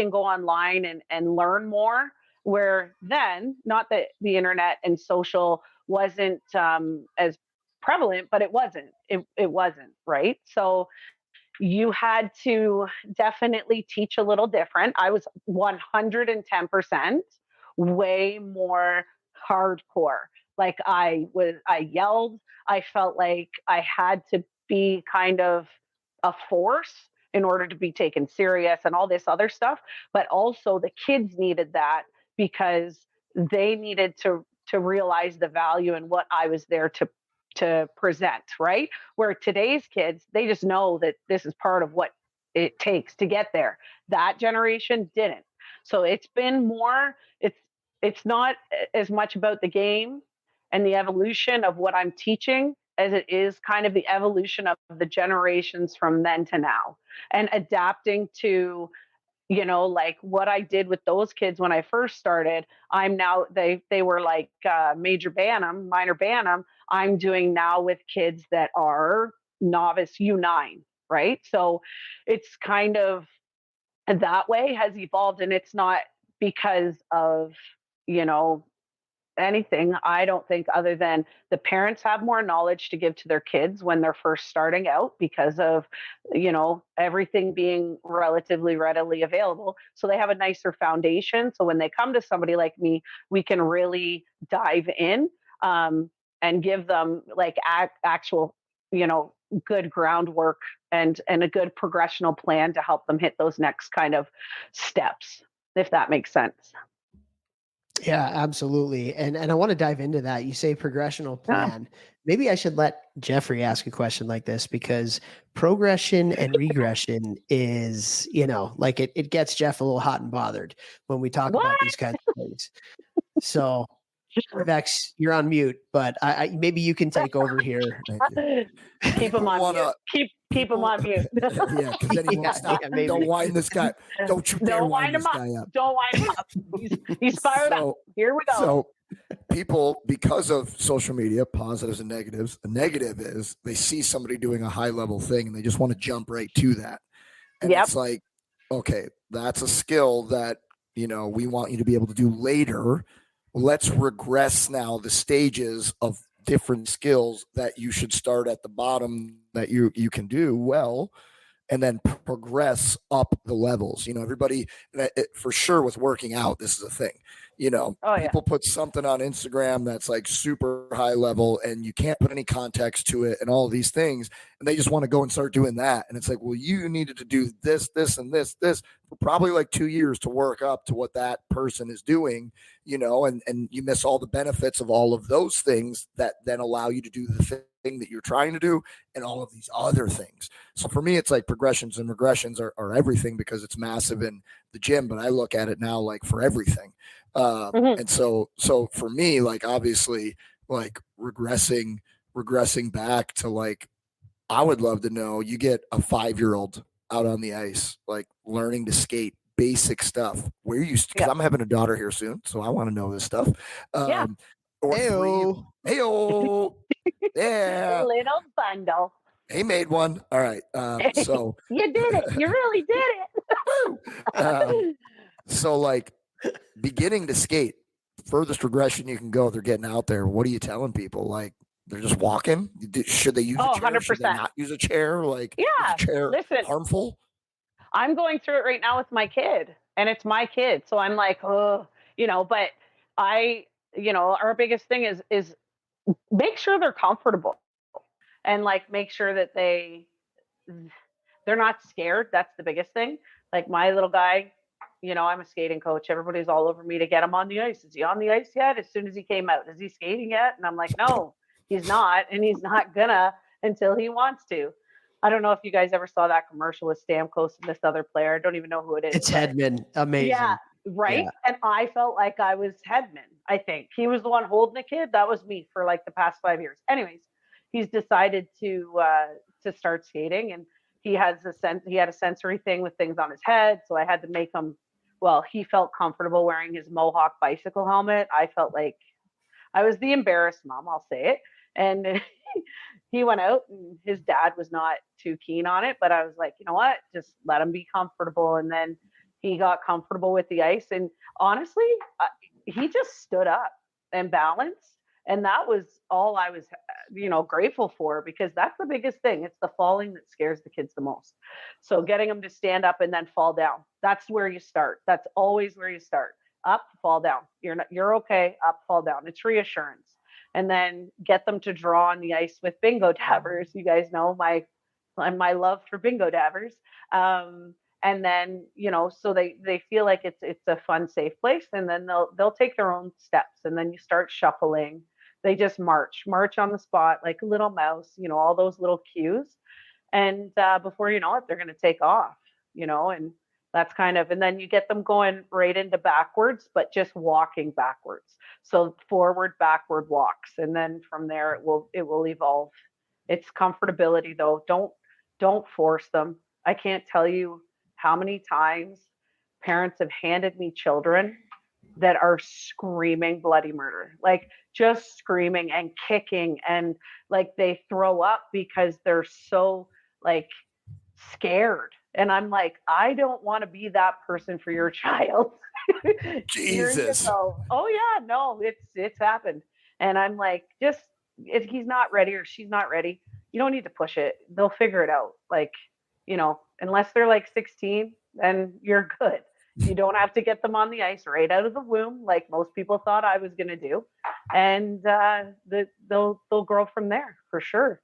[SPEAKER 6] go online and learn more. Where then, not that the internet and social wasn't as prevalent, but it wasn't. It wasn't, right. So you had to definitely teach a little different. I was 110% way more hardcore. Like I yelled. I felt like I had to be kind of a force in order to be taken serious and all this other stuff. But also the kids needed that because they needed to realize the value and what I was there to present, right? Where today's kids, they just know that this is part of what it takes to get there. That generation didn't. So it's been more, it's not as much about the game and the evolution of what I'm teaching as it is kind of the evolution of the generations from then to now and adapting to, like what I did with those kids when I first started. I'm now, they were like major Bantam, minor Bantam. I'm doing now with kids that are novice U9, right? So it's kind of that way has evolved, and it's not because of, you know, anything, I don't think, other than the parents have more knowledge to give to their kids when they're first starting out because of, everything being relatively readily available. So they have a nicer foundation. So when they come to somebody like me, we can really dive in and give them like actual, good groundwork and a good progressional plan to help them hit those next kind of steps, if that makes sense.
[SPEAKER 4] Yeah, absolutely. And I want to dive into that. You say progressional plan. Maybe I should let Jeffrey ask a question like this because progression and regression is, like it gets Jeff a little hot and bothered when we talk about these kinds of things. So Vex, you're on mute, but I maybe you can take over here.
[SPEAKER 6] Keep him on mute. Keep him on mute.
[SPEAKER 5] Yeah, because then he won't stop.
[SPEAKER 4] Yeah,
[SPEAKER 5] don't wind this guy. Don't you dare wind this guy up.
[SPEAKER 6] Don't wind him up. He's fired up. Here we go.
[SPEAKER 5] So people, because of social media, positives and negatives, the negative is they see somebody doing a high level thing and they just want to jump right to that. And it's like, okay, that's a skill that, we want you to be able to do later. Let's regress now the stages of different skills that you should start at the bottom that you can do well and then progress up the levels. Everybody, for sure with working out, this is a thing. People put something on Instagram that's like super high level and you can't put any context to it and all of these things. And they just want to go and start doing that. And it's like, well, you needed to do this, and this for probably like 2 years to work up to what that person is doing, and you miss all the benefits of all of those things that then allow you to do the thing that you're trying to do and all of these other things. So for me, it's like progressions and regressions are everything because it's massive in the gym, but I look at it now like for everything. And so for me, like obviously like regressing back to like, I would love to know, you get a 5-year-old out on the ice, like learning to skate, basic stuff. Where you, because I'm having a daughter here soon, so I want to know this stuff. Or Heyo. Yeah.
[SPEAKER 6] Little bundle.
[SPEAKER 5] He made one. All right. So
[SPEAKER 6] you did it. You really did
[SPEAKER 5] it. So like beginning to skate, furthest regression you can go, they're getting out there. What are you telling people? Like they're just walking? Should they use a chair?
[SPEAKER 6] 100%.
[SPEAKER 5] Should they not use a chair? Like,
[SPEAKER 6] is
[SPEAKER 5] a chair
[SPEAKER 6] listen,
[SPEAKER 5] harmful?
[SPEAKER 6] I'm going through it right now with my kid, and it's my kid. So I'm like, but our biggest thing is make sure they're comfortable and like make sure that they're they're not scared. That's the biggest thing. Like my little guy, you know, I'm a skating coach. Everybody's all over me to get him on the ice. Is he on the ice yet? As soon as he came out, is he skating yet? And I'm like, no, he's not. And he's not gonna until he wants to. I don't know if you guys ever saw that commercial with Stamkos and this other player. I don't even know who it is.
[SPEAKER 4] It's Hedman. Amazing.
[SPEAKER 6] Yeah, right. Yeah. And I felt like I was Hedman. I think he was the one holding the kid. That was me for like the past 5 years. Anyways, he's decided to start skating, and he had a sensory thing with things on his head. So I had to make him. Well, he felt comfortable wearing his Mohawk bicycle helmet. I felt like I was the embarrassed mom. I'll say it. And he went out, and his dad was not too keen on it, but I was like, you know what, just let him be comfortable. And then he got comfortable with the ice, and honestly, he just stood up and balanced, and that was all I was, grateful for, because that's the biggest thing. It's the falling that scares the kids the most. So getting them to stand up and then fall down, that's where you start. That's always where you start. Up, fall down. You're okay. Up, fall down. It's reassurance. And then get them to draw on the ice with bingo dabbers. You guys know my love for bingo dabbers. And then, so they feel like it's a fun, safe place. And then they'll take their own steps. And then you start shuffling. They just march on the spot like a little mouse, all those little cues. And before you know it, they're going to take off, and that's and then you get them going right into backwards, but just walking backwards. So forward, backward walks. And then from there, it will evolve. It's comfortability though. Don't force them. I can't tell you how many times parents have handed me children that are screaming bloody murder, like just screaming and kicking, and like they throw up because they're so like scared. And I'm like, I don't want to be that person for your child.
[SPEAKER 5] Jesus.
[SPEAKER 6] Oh yeah, no, it's happened. And I'm like, just if he's not ready or she's not ready, you don't need to push it. They'll figure it out. Like, unless they're like 16, then you're good. You don't have to get them on the ice right out of the womb, like most people thought I was going to do. And they'll grow from there for sure.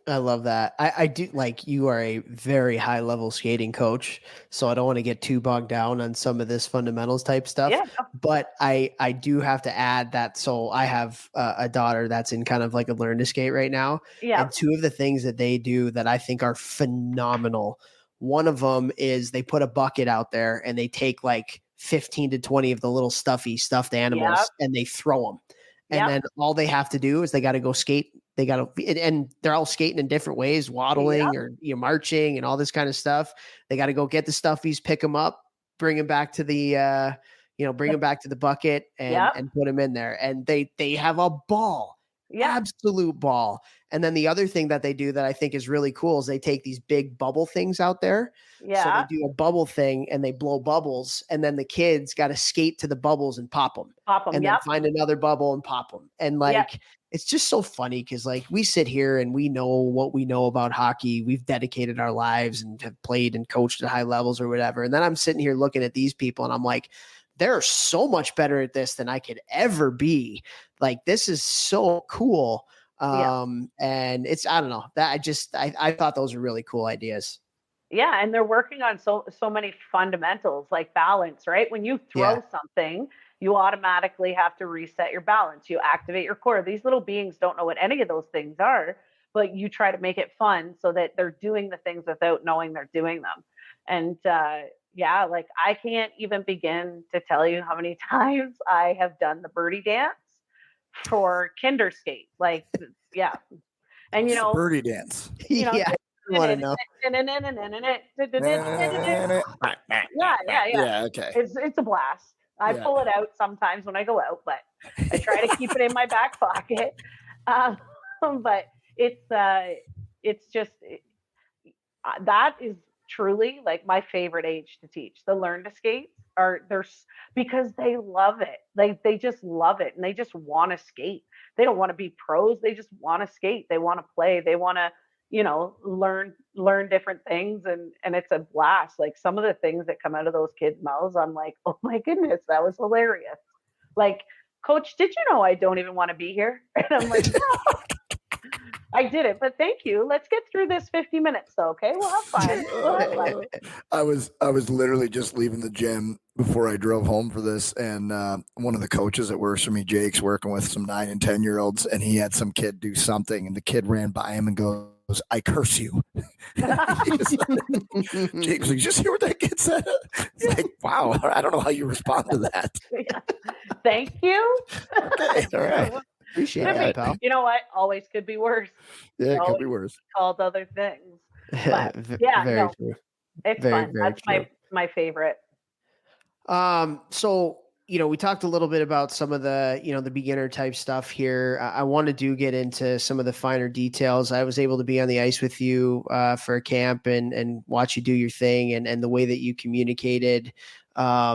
[SPEAKER 4] I love that. I do, like, you are a very high level skating coach, so I don't want to get too bogged down on some of this fundamentals type stuff. Yeah. But I do have to add that. So I have a daughter that's in kind of like a learn to skate right now. Yeah. And two of the things that they do that I think are phenomenal. One of them is they put a bucket out there and they take like 15 to 20 of the little stuffed animals and they throw them. And then all they have to do is they got to go skate. They got to, and they're all skating in different ways, waddling or marching and all this kind of stuff. They got to go get the stuffies, pick them up, bring them back to the, bring them back to the bucket and put them in there. And they have a ball, absolute ball. And then the other thing that they do that I think is really cool is they take these big bubble things out there. Yeah. So they do a bubble thing and they blow bubbles, and then the kids got to skate to the bubbles and pop them. And then find another bubble and pop them. And it's just so funny because like we sit here and we know what we know about hockey. We've dedicated our lives and have played and coached at high levels or whatever. And then I'm sitting here looking at these people and I'm like, they're so much better at this than I could ever be. Like, this is so cool. And it's, I don't know, that I thought those were really cool ideas.
[SPEAKER 6] Yeah. And they're working on so many fundamentals like balance, right? When you throw something, you automatically have to reset your balance. You activate your core. These little beings don't know what any of those things are, but you try to make it fun so that they're doing the things without knowing they're doing them. And like I can't even begin to tell you how many times I have done the birdie dance for kinder skate. Like, and
[SPEAKER 5] birdie dance.
[SPEAKER 4] I want to know.
[SPEAKER 5] Yeah. Okay.
[SPEAKER 6] It's a blast. I pull it out sometimes when I go out, but I try to keep it in my back pocket. But it's just that is truly like my favorite age to teach. The learn to skate because they love it. They just love it, and they just want to skate. They don't want to be pros. They just want to skate. They want to play. They want to learn different things, and it's a blast. Like some of the things that come out of those kids' mouths, I'm like, oh my goodness, that was hilarious. Like, Coach, did you know I don't even want to be here? And I'm like, no. I did it, but thank you. Let's get through this 50 minutes though, okay? We'll have fun. We'll have fun.
[SPEAKER 5] I was literally just leaving the gym before I drove home for this, and one of the coaches that works for me, Jake's working with some 9 and 10-year-olds, and he had some kid do something, and the kid ran by him and goes, "I curse you." Jake's like, "Just hear what that kid said?" It's like, wow, I don't know how you respond to that.
[SPEAKER 6] Yeah. Thank you.
[SPEAKER 5] Okay, all right.
[SPEAKER 4] Appreciate that, pal.
[SPEAKER 6] You know what? Always could be worse.
[SPEAKER 5] Yeah, it could be worse.
[SPEAKER 6] Called other things. But yeah,
[SPEAKER 4] Very
[SPEAKER 6] no,
[SPEAKER 4] true.
[SPEAKER 6] it's
[SPEAKER 4] Very,
[SPEAKER 6] fun.
[SPEAKER 4] very
[SPEAKER 6] That's
[SPEAKER 4] true.
[SPEAKER 6] my favorite.
[SPEAKER 4] So, we talked a little bit about some of the, the beginner type stuff here. I want to get into some of the finer details. I was able to be on the ice with you for a camp and watch you do your thing, and the way that you communicated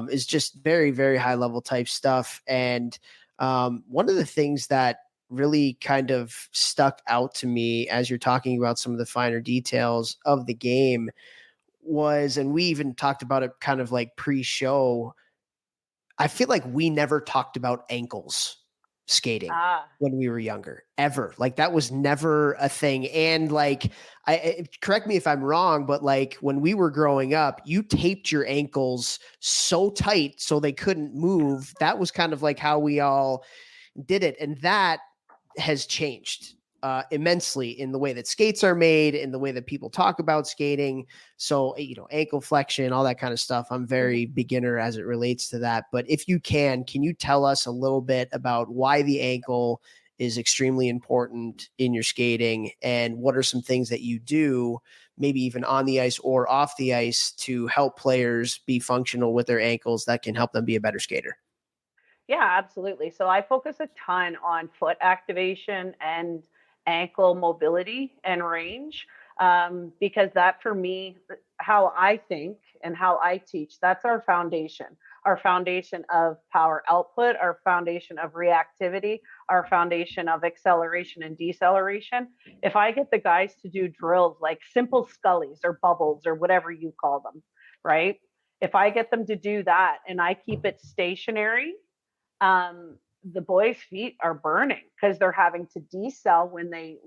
[SPEAKER 4] is just very, very high level type stuff. And one of the things that really kind of stuck out to me as you're talking about some of the finer details of the game was, and we even talked about it kind of like pre-show, I feel like we never talked about ankles skating when we were younger, ever. Like that was never a thing. And like, correct me if I'm wrong, but like when we were growing up, you taped your ankles so tight so they couldn't move. That was kind of like how we all did it. And that has changed immensely in the way that skates are made, in the way that people talk about skating. So, ankle flexion, all that kind of stuff. I'm very beginner as it relates to that. But if you can you tell us a little bit about why the ankle is extremely important in your skating, and what are some things that you do, maybe even on the ice or off the ice, to help players be functional with their ankles that can help them be a better skater?
[SPEAKER 6] Yeah, absolutely. So I focus a ton on foot activation and ankle mobility and range, because that, for me, how I think and how I teach, that's our foundation of power output, our foundation of reactivity, our foundation of acceleration and deceleration. If I get the guys to do drills like simple scullies or bubbles or whatever you call them, right? If I get them to do that and I keep it stationary, the boys' feet are burning because they're having to decel when they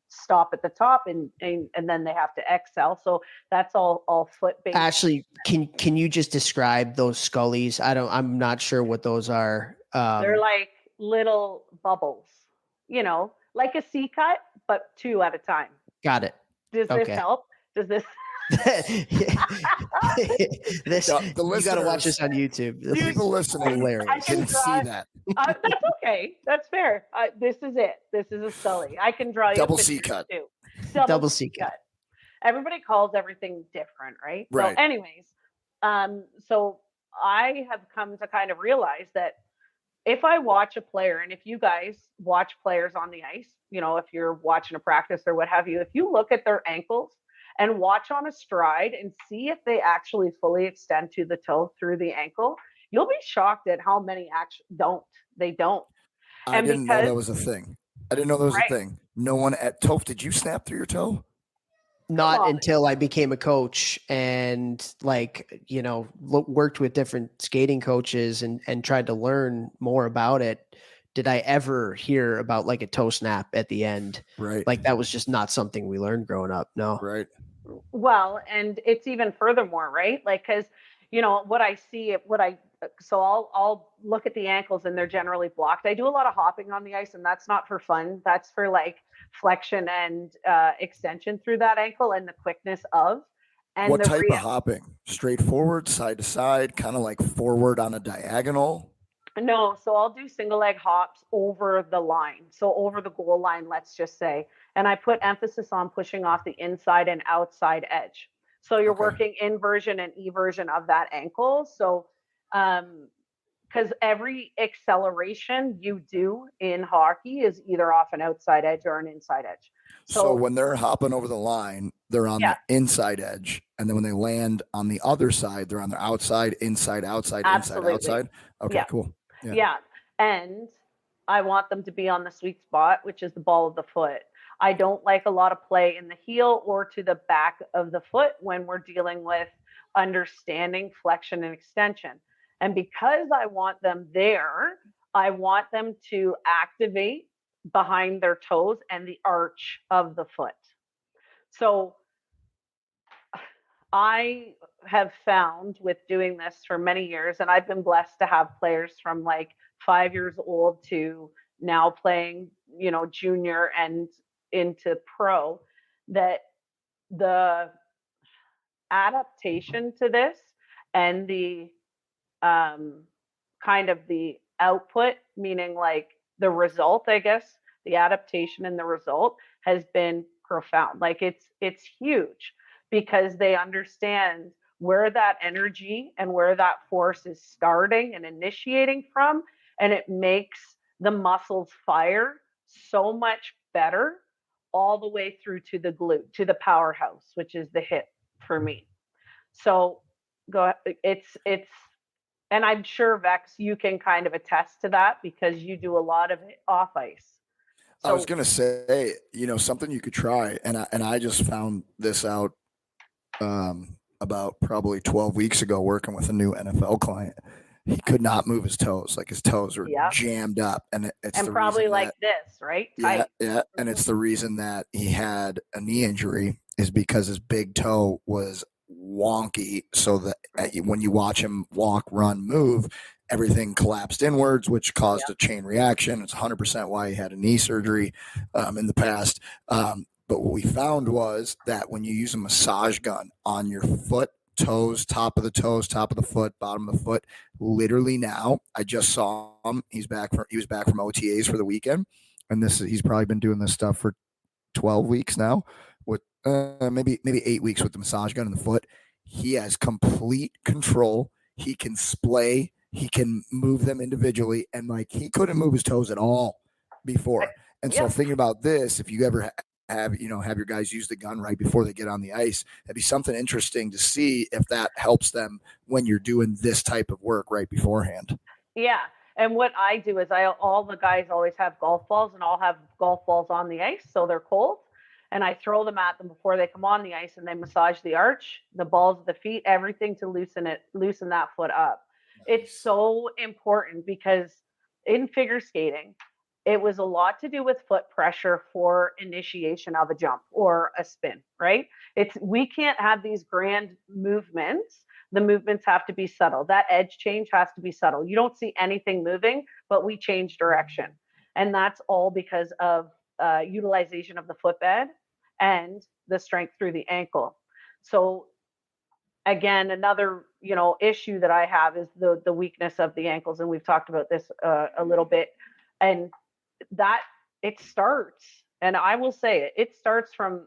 [SPEAKER 6] stop at the top, and then they have to excel. So that's all foot based.
[SPEAKER 4] Ashley, can you just describe those scullies? I'm not sure what those are.
[SPEAKER 6] They're like little bubbles, like a C cut, but 2 at a time.
[SPEAKER 4] Got it.
[SPEAKER 6] Does this help? Does this?
[SPEAKER 4] You got to watch this on YouTube.
[SPEAKER 5] People listening
[SPEAKER 6] hilarious.
[SPEAKER 5] Can see that.
[SPEAKER 6] That's okay. That's fair. This is it. This is a scully. I can draw you
[SPEAKER 5] double
[SPEAKER 6] a
[SPEAKER 5] C cut.
[SPEAKER 6] Too.
[SPEAKER 4] Double C cut.
[SPEAKER 6] Everybody calls everything different, right?
[SPEAKER 5] Right.
[SPEAKER 6] So, anyways, so I have come to kind of realize that if I watch a player, and if you guys watch players on the ice, if you're watching a practice or what have you, if you look at their ankles and watch on a stride and see if they actually fully extend to the toe through the ankle, you'll be shocked at how many actually don't. They don't.
[SPEAKER 5] I didn't know that was a thing. No one at Toph, did you snap through your toe?
[SPEAKER 4] Not until I became a coach and worked with different skating coaches and tried to learn more about it. Did I ever hear about like a toe snap at the end?
[SPEAKER 5] Right.
[SPEAKER 4] Like that was just not something we learned growing up. No.
[SPEAKER 5] Right.
[SPEAKER 6] Well, and it's even furthermore, right? Like, cause so I'll look at the ankles and they're generally blocked. I do a lot of hopping on the ice, and that's not for fun. That's for like flexion and extension through that ankle and the quickness of. And
[SPEAKER 5] what type of hopping? Straight forward, side to side, kind of like forward on a diagonal?
[SPEAKER 6] No, so I'll do single leg hops over the line. So over the goal line, let's just say. And I put emphasis on pushing off the inside and outside edge. So you're working inversion and eversion of that ankle. So, because every acceleration you do in hockey is either off an outside edge or an inside edge.
[SPEAKER 5] So when they're hopping over the line, they're on the inside edge. And then when they land on the other side, they're on their outside, inside, outside,
[SPEAKER 6] Absolutely.
[SPEAKER 5] inside, outside. Okay, cool.
[SPEAKER 6] Yeah. And I want them to be on the sweet spot, which is the ball of the foot. I don't like a lot of play in the heel or to the back of the foot when we're dealing with understanding flexion and extension. And because I want them there, I want them to activate behind their toes and the arch of the foot. So I have found with doing this for many years, and I've been blessed to have players from like 5 years old to now playing, junior and into pro, that the adaptation to this and the kind of the output, meaning like the result, I guess, the adaptation and the result has been profound. Like it's huge because they understand where that energy and where that force is starting and initiating from, and it makes the muscles fire so much better all the way through to the glute, to the powerhouse, which is the hip for me. So it's and I'm sure Vex, you can kind of attest to that because you do a lot of it off ice. So,
[SPEAKER 5] I was gonna say, something you could try, and I just found this out about probably 12 weeks ago, working with a new NFL client. He could not move his toes; like his toes were jammed up, and it's
[SPEAKER 6] and
[SPEAKER 5] the
[SPEAKER 6] probably
[SPEAKER 5] reason
[SPEAKER 6] like
[SPEAKER 5] that,
[SPEAKER 6] this, right?
[SPEAKER 5] Yeah,
[SPEAKER 6] Tight.
[SPEAKER 5] and it's the reason that he had a knee injury is because his big toe was wonky, so that when you watch him walk, run, move, everything collapsed inwards, which caused a chain reaction. It's 100% why he had a knee surgery in the past. But what we found was that when you use a massage gun on your foot, toes, top of the toes, top of the foot, bottom of the foot, literally now, I just saw him. He was back from OTAs for the weekend. And he's probably been doing this stuff for 12 weeks now, with maybe 8 weeks with the massage gun in the foot. He has complete control. He can splay. He can move them individually, and like he couldn't move his toes at all before. And so thinking about this, if you ever have your guys use the gun right before they get on the ice, that'd be something interesting to see if that helps them when you're doing this type of work right beforehand.
[SPEAKER 6] Yeah. And what I do is all the guys always have golf balls, and I'll have golf balls on the ice so they're cold. And I throw them at them before they come on the ice, and they massage the arch, the balls of the feet, everything to loosen that foot up. Nice. It's so important because in figure skating, it was a lot to do with foot pressure for initiation of a jump or a spin, right? We can't have these grand movements. The movements have to be subtle. That edge change has to be subtle. You don't see anything moving, but we change direction. And that's all because of utilization of the footbed and the strength through the ankle. So again, another, issue that I have is the weakness of the ankles. And we've talked about this a little bit. And that it starts, and I will say it starts from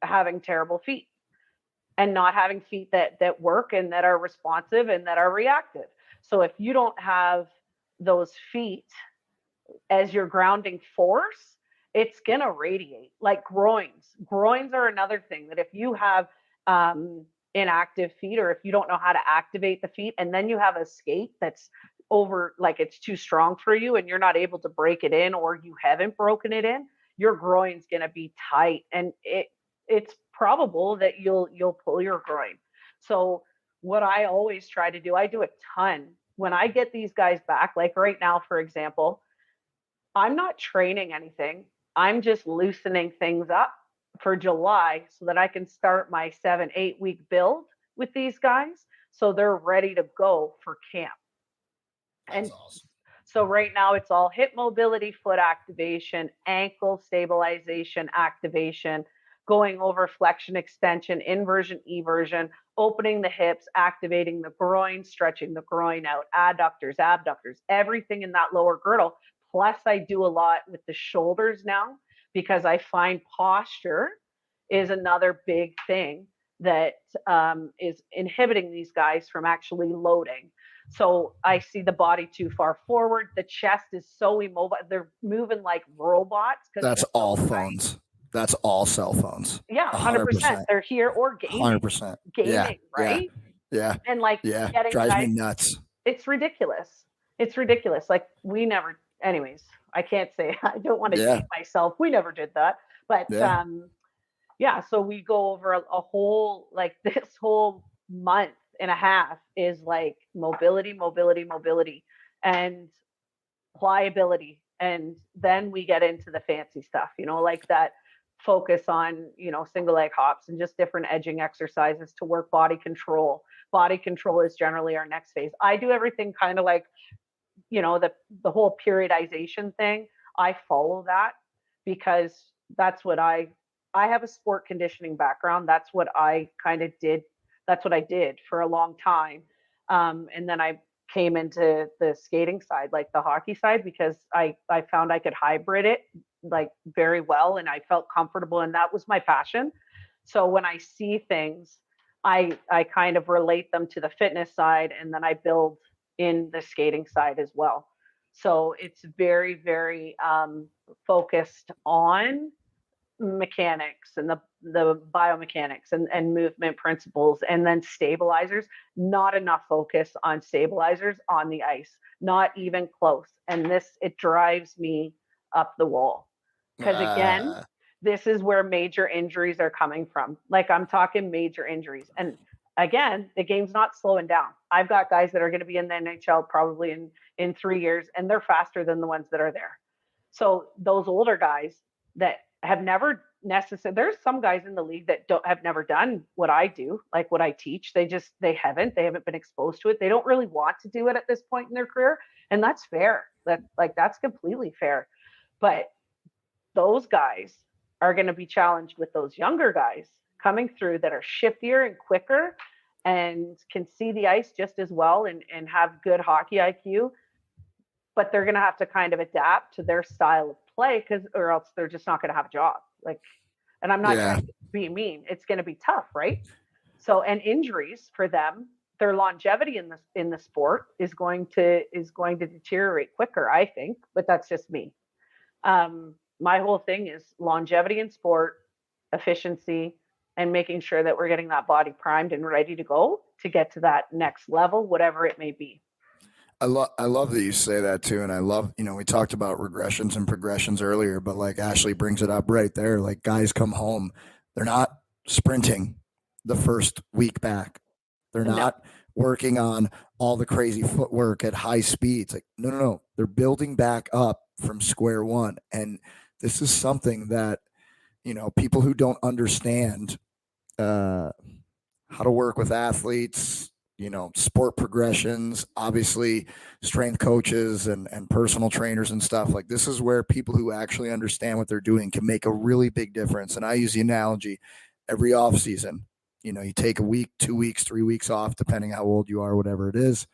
[SPEAKER 6] having terrible feet and not having feet that work and that are responsive and that are reactive. So if you don't have those feet as your grounding force, it's going to radiate. Like groins. Groins are another thing that if you have inactive feet, or if you don't know how to activate the feet, and then you have a skate that's over, like it's too strong for you and you're not able to break it in, or you haven't broken it in, your groin's going to be tight, and it's probable that you'll pull your groin. So what I always try to do, I do a ton when I get these guys back, like right now, for example, I'm not training anything. I'm just loosening things up for July so that I can start my 7-8 week build with these guys so they're ready to go for camp. And awesome. So right now it's all hip mobility, foot activation, ankle stabilization, activation, going over flexion, extension, inversion, eversion, opening the hips, activating the groin, stretching the groin out, adductors, abductors, everything in that lower girdle. Plus I do a lot with the shoulders now because I find posture is another big thing that is inhibiting these guys from actually loading. So I see the body too far forward. The chest is so immobile. They're moving like robots.
[SPEAKER 5] That's all phones. That's all cell phones.
[SPEAKER 6] Yeah, 100%. They're here or gaming.
[SPEAKER 5] 100%.
[SPEAKER 6] Gaming, right?
[SPEAKER 5] Yeah.
[SPEAKER 6] And like
[SPEAKER 5] getting drives me nuts.
[SPEAKER 6] It's ridiculous. It's ridiculous. Like anyways, I can't say, I don't want to date myself. We never did that. But so we go over a whole, like this whole month and a half is like mobility, and pliability. And then we get into the fancy stuff, like that focus on, single leg hops and just different edging exercises to work body control. Body control is generally our next phase. I do everything kind of like, the whole periodization thing. I follow that because that's what I have a sport conditioning background. That's what I kind of did. That's what I did for a long time. And then I came into the skating side, like the hockey side, because I found I could hybrid it like very well, and I felt comfortable, and that was my passion. So when I see things, I kind of relate them to the fitness side, and then I build in the skating side as well. So it's very, very focused on mechanics and the biomechanics and movement principles, and then stabilizers. Not enough focus on stabilizers on the ice, not even close. And it drives me up the wall, because again, this is where major injuries are coming from. Like, I'm talking major injuries. And again, the game's not slowing down. I've got guys that are going to be in the NHL probably in 3 years, and they're faster than the ones that are there. So those older guys that have never necessarily, there's some guys in the league that have never done what I do, like what I teach. They haven't been exposed to it. They don't really want to do it at this point in their career. And that's fair. That's completely fair. But those guys are going to be challenged with those younger guys coming through that are shiftier and quicker and can see the ice just as well and have good hockey IQ. But they're going to have to kind of adapt to their style of play, or else they're just not going to have a job. And I'm not trying to be mean. It's going to be tough, right? So, and injuries for them, their longevity in the sport is going to deteriorate quicker, I think. But that's just me. My whole thing is longevity in sport, efficiency, and making sure that we're getting that body primed and ready to go to get to that next level, whatever it may be.
[SPEAKER 5] I love that you say that too. And I love, we talked about regressions and progressions earlier, but like Ashley brings it up right there. Like, guys come home, they're not sprinting the first week back. They're not working on all the crazy footwork at high speeds. Like, no. They're building back up from square one. And this is something that, people who don't understand how to work with athletes, sport progressions, obviously strength coaches and personal trainers and stuff. Like, this is where people who actually understand what they're doing can make a really big difference. And I use the analogy every off season, you take a week, 2 weeks, 3 weeks off, depending how old you are, whatever it is.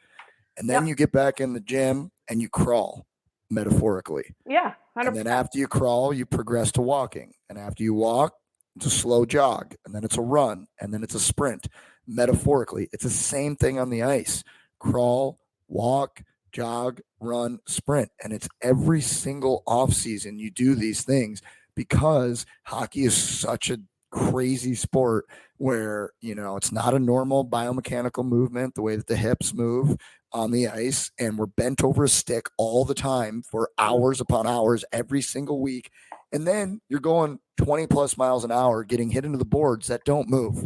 [SPEAKER 5] And then you get back in the gym and you crawl, metaphorically.
[SPEAKER 6] Yeah. 100%.
[SPEAKER 5] And then after you crawl, you progress to walking. And after you walk, it's a slow jog. And then it's a run. And then it's a sprint. Metaphorically, it's the same thing on the ice. Crawl, walk, jog, run, sprint. And it's every single offseason you do these things, because hockey is such a crazy sport where, it's not a normal biomechanical movement, the way that the hips move on the ice, and we're bent over a stick all the time for hours upon hours every single week. And then you're going 20 plus miles an hour, getting hit into the boards that don't move.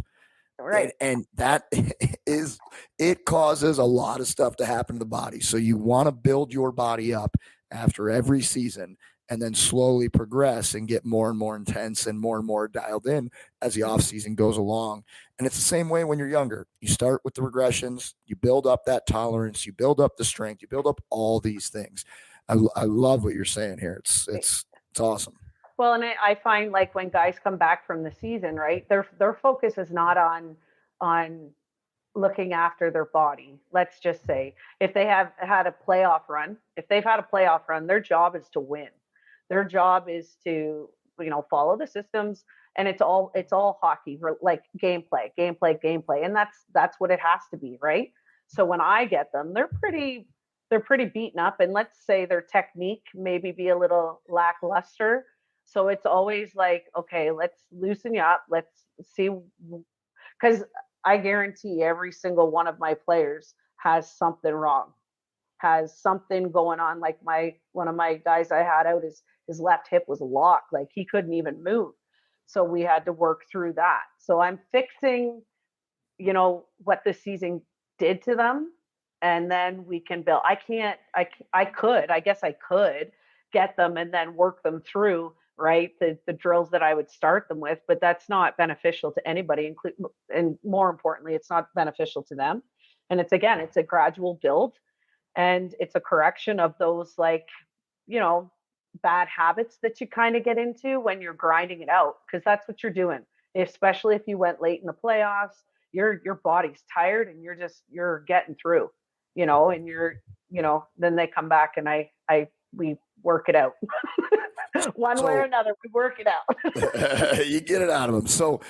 [SPEAKER 6] Right.
[SPEAKER 5] And that it causes a lot of stuff to happen to the body. So you want to build your body up after every season, and then slowly progress and get more and more intense and more dialed in as the off season goes along. And it's the same way when you're younger. You start with the regressions, you build up that tolerance, you build up the strength, you build up all these things. I love what you're saying here. It's awesome.
[SPEAKER 6] Well, and I find, like, when guys come back from the season, right, their focus is not on looking after their body. Let's just say if they have had a playoff run, their job is to win. Their job is to, follow the systems, and it's all hockey, like gameplay. And that's what it has to be, right? So when I get them, they're pretty beaten up, and let's say their technique maybe be a little lackluster. So it's always like, okay, let's loosen you up. Let's see, because I guarantee every single one of my players has something wrong, has something going on. Like one of my guys I had out, his left hip was locked, like he couldn't even move. So we had to work through that. So I'm fixing, what the season did to them, and then we can build. I guess I could get them and then work them through, right? The drills that I would start them with, but that's not beneficial to anybody, and more importantly, it's not beneficial to them. And it's a gradual build, and it's a correction of those, like, you know, bad habits that you kind of get into when you're grinding it out, because that's what you're doing. Especially if you went late in the playoffs, your body's tired and you're getting through, and then they come back and we work it out. One way or another, we work it out.
[SPEAKER 5] You get it out of them. So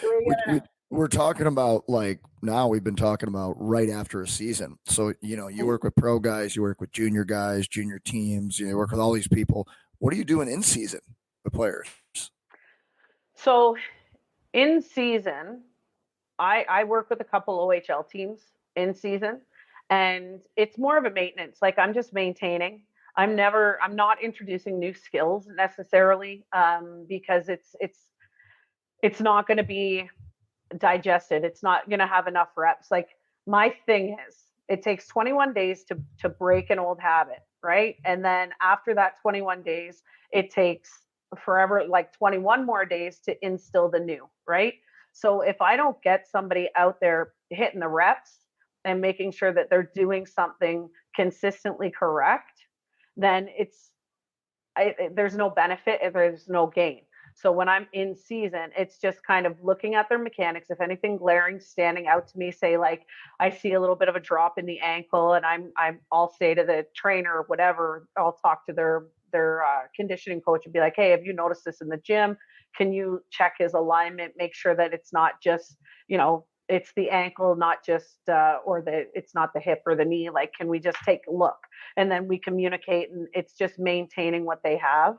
[SPEAKER 5] we're talking about, like, now we've been talking about right after a season. So, you work with pro guys, you work with junior guys, junior teams, you work with all these people. What are you doing in season with players?
[SPEAKER 6] So in season, I work with a couple OHL teams in season, and it's more of a maintenance. Like, I'm just maintaining. I'm not introducing new skills necessarily, because it's not going to be digested. It's not going to have enough reps. Like, my thing is, it takes 21 days to break an old habit, right? And then after that 21 days, it takes forever, like 21 more days to instill the new, right? So if I don't get somebody out there hitting the reps and making sure that they're doing something consistently correct, then there's no benefit and there's no gain. So when I'm in season, it's just kind of looking at their mechanics. If anything glaring standing out to me, say, like, I see a little bit of a drop in the ankle, and I'll say to the trainer or whatever, I'll talk to their conditioning coach and be like, hey, have you noticed this in the gym? Can you check his alignment, make sure that it's not just, it's the ankle, not just, it's not the hip or the knee. Like, can we just take a look? And then we communicate, and it's just maintaining what they have,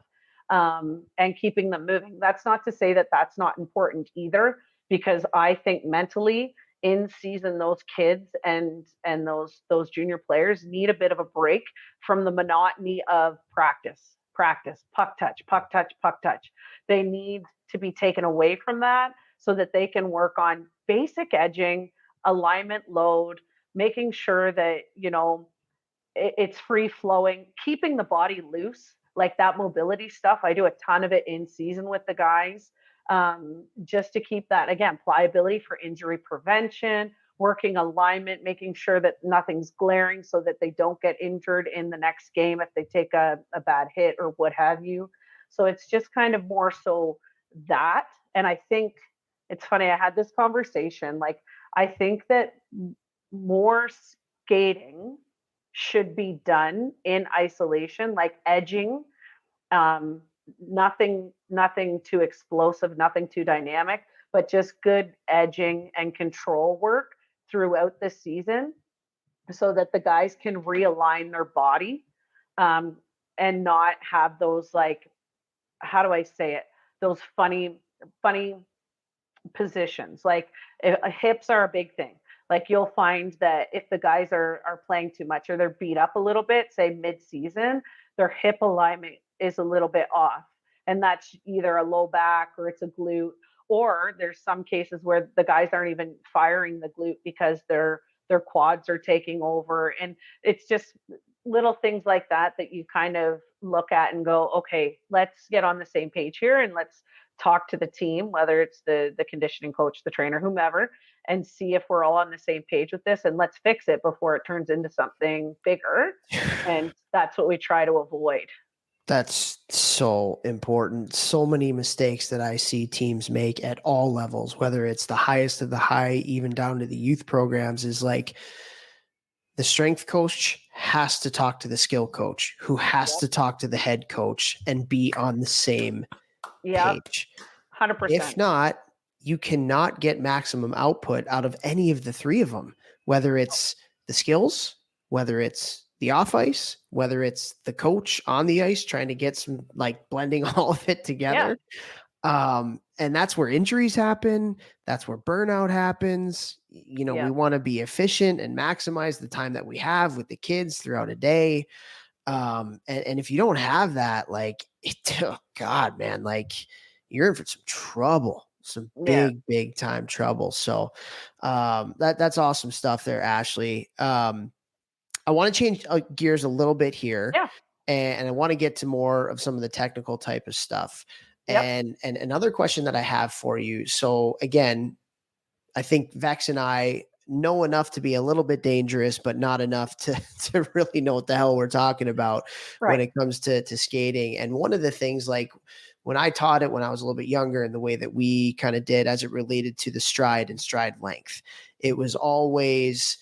[SPEAKER 6] and keeping them moving. That's not to say that that's not important either, because I think mentally in season, those kids and those junior players need a bit of a break from the monotony of practice, puck touch, puck touch, puck touch. They need to be taken away from that so that they can work on basic edging, alignment, load, making sure that, it's free flowing, keeping the body loose, like that mobility stuff. I do a ton of it in season with the guys, just to keep that, again, pliability for injury prevention, working alignment, making sure that nothing's glaring so that they don't get injured in the next game if they take a bad hit or what have you. So it's just kind of more so that. And I think it's funny, I had this conversation, like, I think that more skating should be done in isolation, like edging, nothing too explosive, nothing too dynamic, but just good edging and control work throughout the season so that the guys can realign their body, and not have those, like, how do I say it? Those funny positions. Like, hips are a big thing. Like, you'll find that if the guys are playing too much or they're beat up a little bit, say mid-season, their hip alignment is a little bit off. And that's either a low back or it's a glute, or there's some cases where the guys aren't even firing the glute because their quads are taking over. And it's just little things like that you kind of look at and go, okay, let's get on the same page here, and let's talk to the team, whether it's the conditioning coach, the trainer, whomever, and see if we're all on the same page with this, and let's fix it before it turns into something bigger. And that's what we try to avoid.
[SPEAKER 4] That's so important. So many mistakes that I see teams make at all levels, whether it's the highest of the high, even down to the youth programs, is like the strength coach has to talk to the skill coach, who has to talk to the head coach and be on the same page.
[SPEAKER 6] 100%.
[SPEAKER 4] If not, you cannot get maximum output out of any of the three of them, whether it's the skills, whether it's the off ice, whether it's the coach on the ice trying to get some, like, blending all of it together. And that's where injuries happen. That's where burnout happens. We want to be efficient and maximize the time that we have with the kids throughout a day. And if you don't have that, like, oh God, man, like, you're in for some trouble, some big time trouble. So that's awesome stuff there, Ashley. I want to change gears a little bit here. and I want to get to more of some of the technical type of stuff.
[SPEAKER 6] Yep.
[SPEAKER 4] And another question that I have for you. So again, I think Vex and I know enough to be a little bit dangerous, but not enough to really know what the hell we're talking about when it comes to skating. And one of the things, like when I taught it when I was a little bit younger, and the way that we kind of did as it related to the stride and stride length, it was always,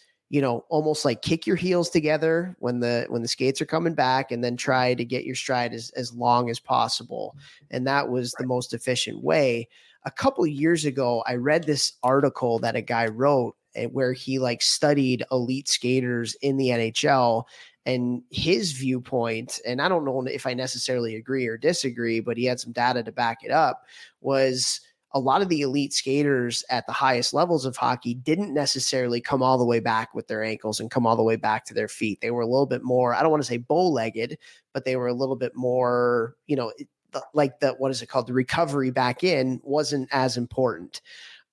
[SPEAKER 4] almost like kick your heels together when the skates are coming back, and then try to get your stride as long as possible. And that was the most efficient way. A couple of years ago, I read this article that a guy wrote where he studied elite skaters in the NHL, and his viewpoint, and I don't know if I necessarily agree or disagree, but he had some data to back it up, was a lot of the elite skaters at the highest levels of hockey didn't necessarily come all the way back with their ankles and come all the way back to their feet. They were a little bit more, I don't want to say bow-legged, but they were a little bit more, what is it called? The recovery back in wasn't as important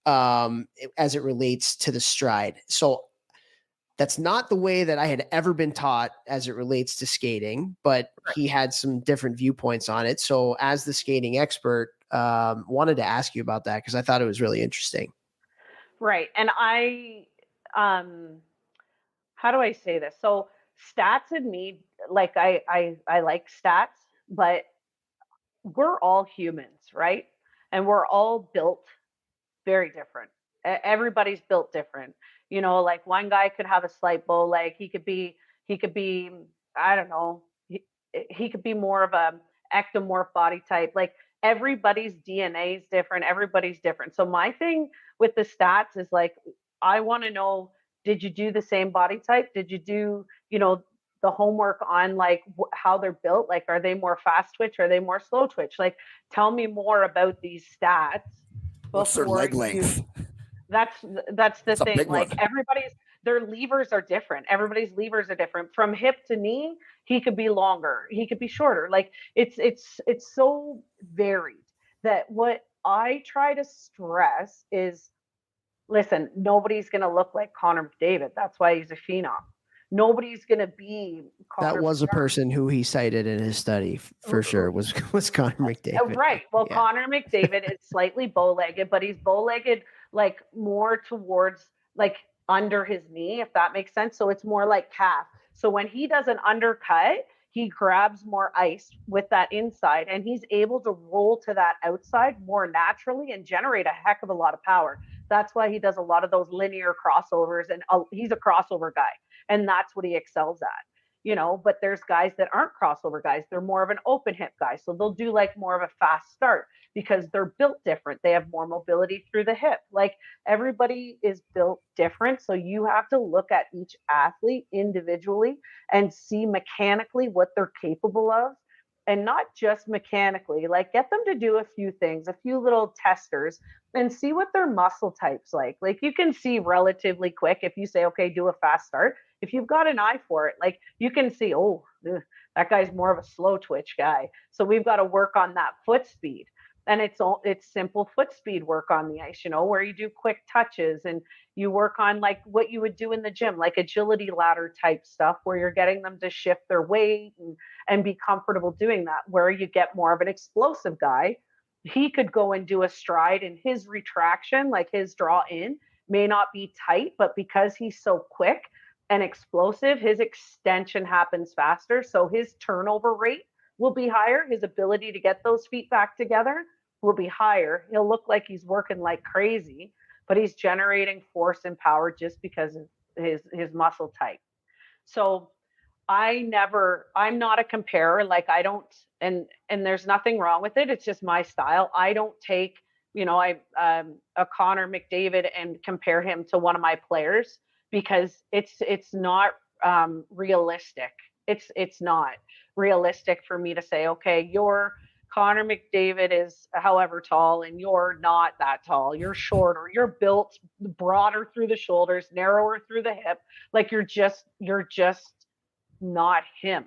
[SPEAKER 4] as it relates to the stride. So that's not the way that I had ever been taught as it relates to skating, but he had some different viewpoints on it. So as the skating expert, wanted to ask you about that because I thought it was really interesting.
[SPEAKER 6] Right. And I, how do I say this? So stats and me, I like stats, but we're all humans, right? And we're all built very different. Everybody's built different. Like one guy could have a slight bow leg. He could be, I don't know, he could be more of a ectomorph body type. Like everybody's DNA is different. Everybody's different. So my thing with the stats is I want to know, did you do the same body type? Did you do, the homework on how they're built? Like, are they more fast twitch? Are they more slow twitch? Like, tell me more about these stats.
[SPEAKER 5] What's their leg length?
[SPEAKER 6] That's the thing. Like their levers are different. Everybody's levers are different. From hip to knee, he could be longer. He could be shorter. Like it's so varied that what I try to stress is, listen, nobody's going to look like Connor McDavid. That's why he's a phenom. Nobody's going to be Connor.
[SPEAKER 4] That was a person who he cited in his study for sure was Connor McDavid.
[SPEAKER 6] Right. Well, yeah. Connor McDavid is slightly bow-legged, but he's bow-legged more towards under his knee, if that makes sense. So it's more like calf. So when he does an undercut, he grabs more ice with that inside, and he's able to roll to that outside more naturally and generate a heck of a lot of power. That's why he does a lot of those linear crossovers, and he's a crossover guy. And that's what he excels at, but there's guys that aren't crossover guys. They're more of an open hip guy. So they'll do more of a fast start because they're built different. They have more mobility through the hip. Everybody is built different. So you have to look at each athlete individually and see mechanically what they're capable of. And not just mechanically, get them to do a few things, a few little testers, and see what their muscle type's like. You can see relatively quick if you say, okay, do a fast start. If you've got an eye for it, you can see, that guy's more of a slow twitch guy. So we've got to work on that foot speed. And it's simple foot speed work on the ice, where you do quick touches and you work on what you would do in the gym, agility ladder type stuff, where you're getting them to shift their weight and be comfortable doing that. Where you get more of an explosive guy, he could go and do a stride, and his retraction, his draw in, may not be tight, but because he's so quick and explosive, his extension happens faster. So his turnover rate will be higher. His ability to get those feet back together will be higher. He'll look like he's working like crazy, but he's generating force and power just because of his muscle type. So I'm not a comparer. I don't, and there's nothing wrong with it. It's just my style. I don't take, a Connor McDavid and compare him to one of my players, because it's not realistic. It's not realistic for me to say, okay, your Connor McDavid is however tall and you're not that tall. You're shorter. You're built broader through the shoulders, narrower through the hip. You're just not him.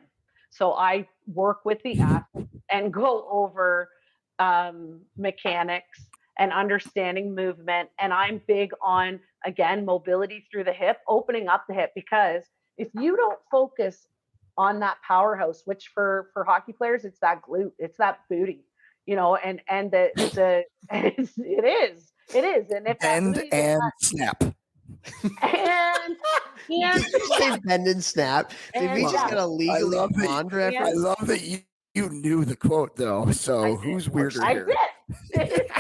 [SPEAKER 6] So I work with the athlete and go over mechanics and understanding movement. And I'm big on, again, mobility through the hip, opening up the hip, because if you don't focus on that powerhouse, which for hockey players, it's that glute, it's that booty, and it is. And if that
[SPEAKER 5] Bend
[SPEAKER 6] booty
[SPEAKER 5] and snap.
[SPEAKER 6] and
[SPEAKER 4] Did you just say bend and snap? Did we
[SPEAKER 6] And
[SPEAKER 4] just
[SPEAKER 6] yeah.
[SPEAKER 4] get a legally
[SPEAKER 5] I
[SPEAKER 4] blonde
[SPEAKER 6] Yeah.
[SPEAKER 5] I
[SPEAKER 4] reference?
[SPEAKER 5] love that you knew the quote though. So who's weirder
[SPEAKER 6] I
[SPEAKER 5] here?
[SPEAKER 6] did.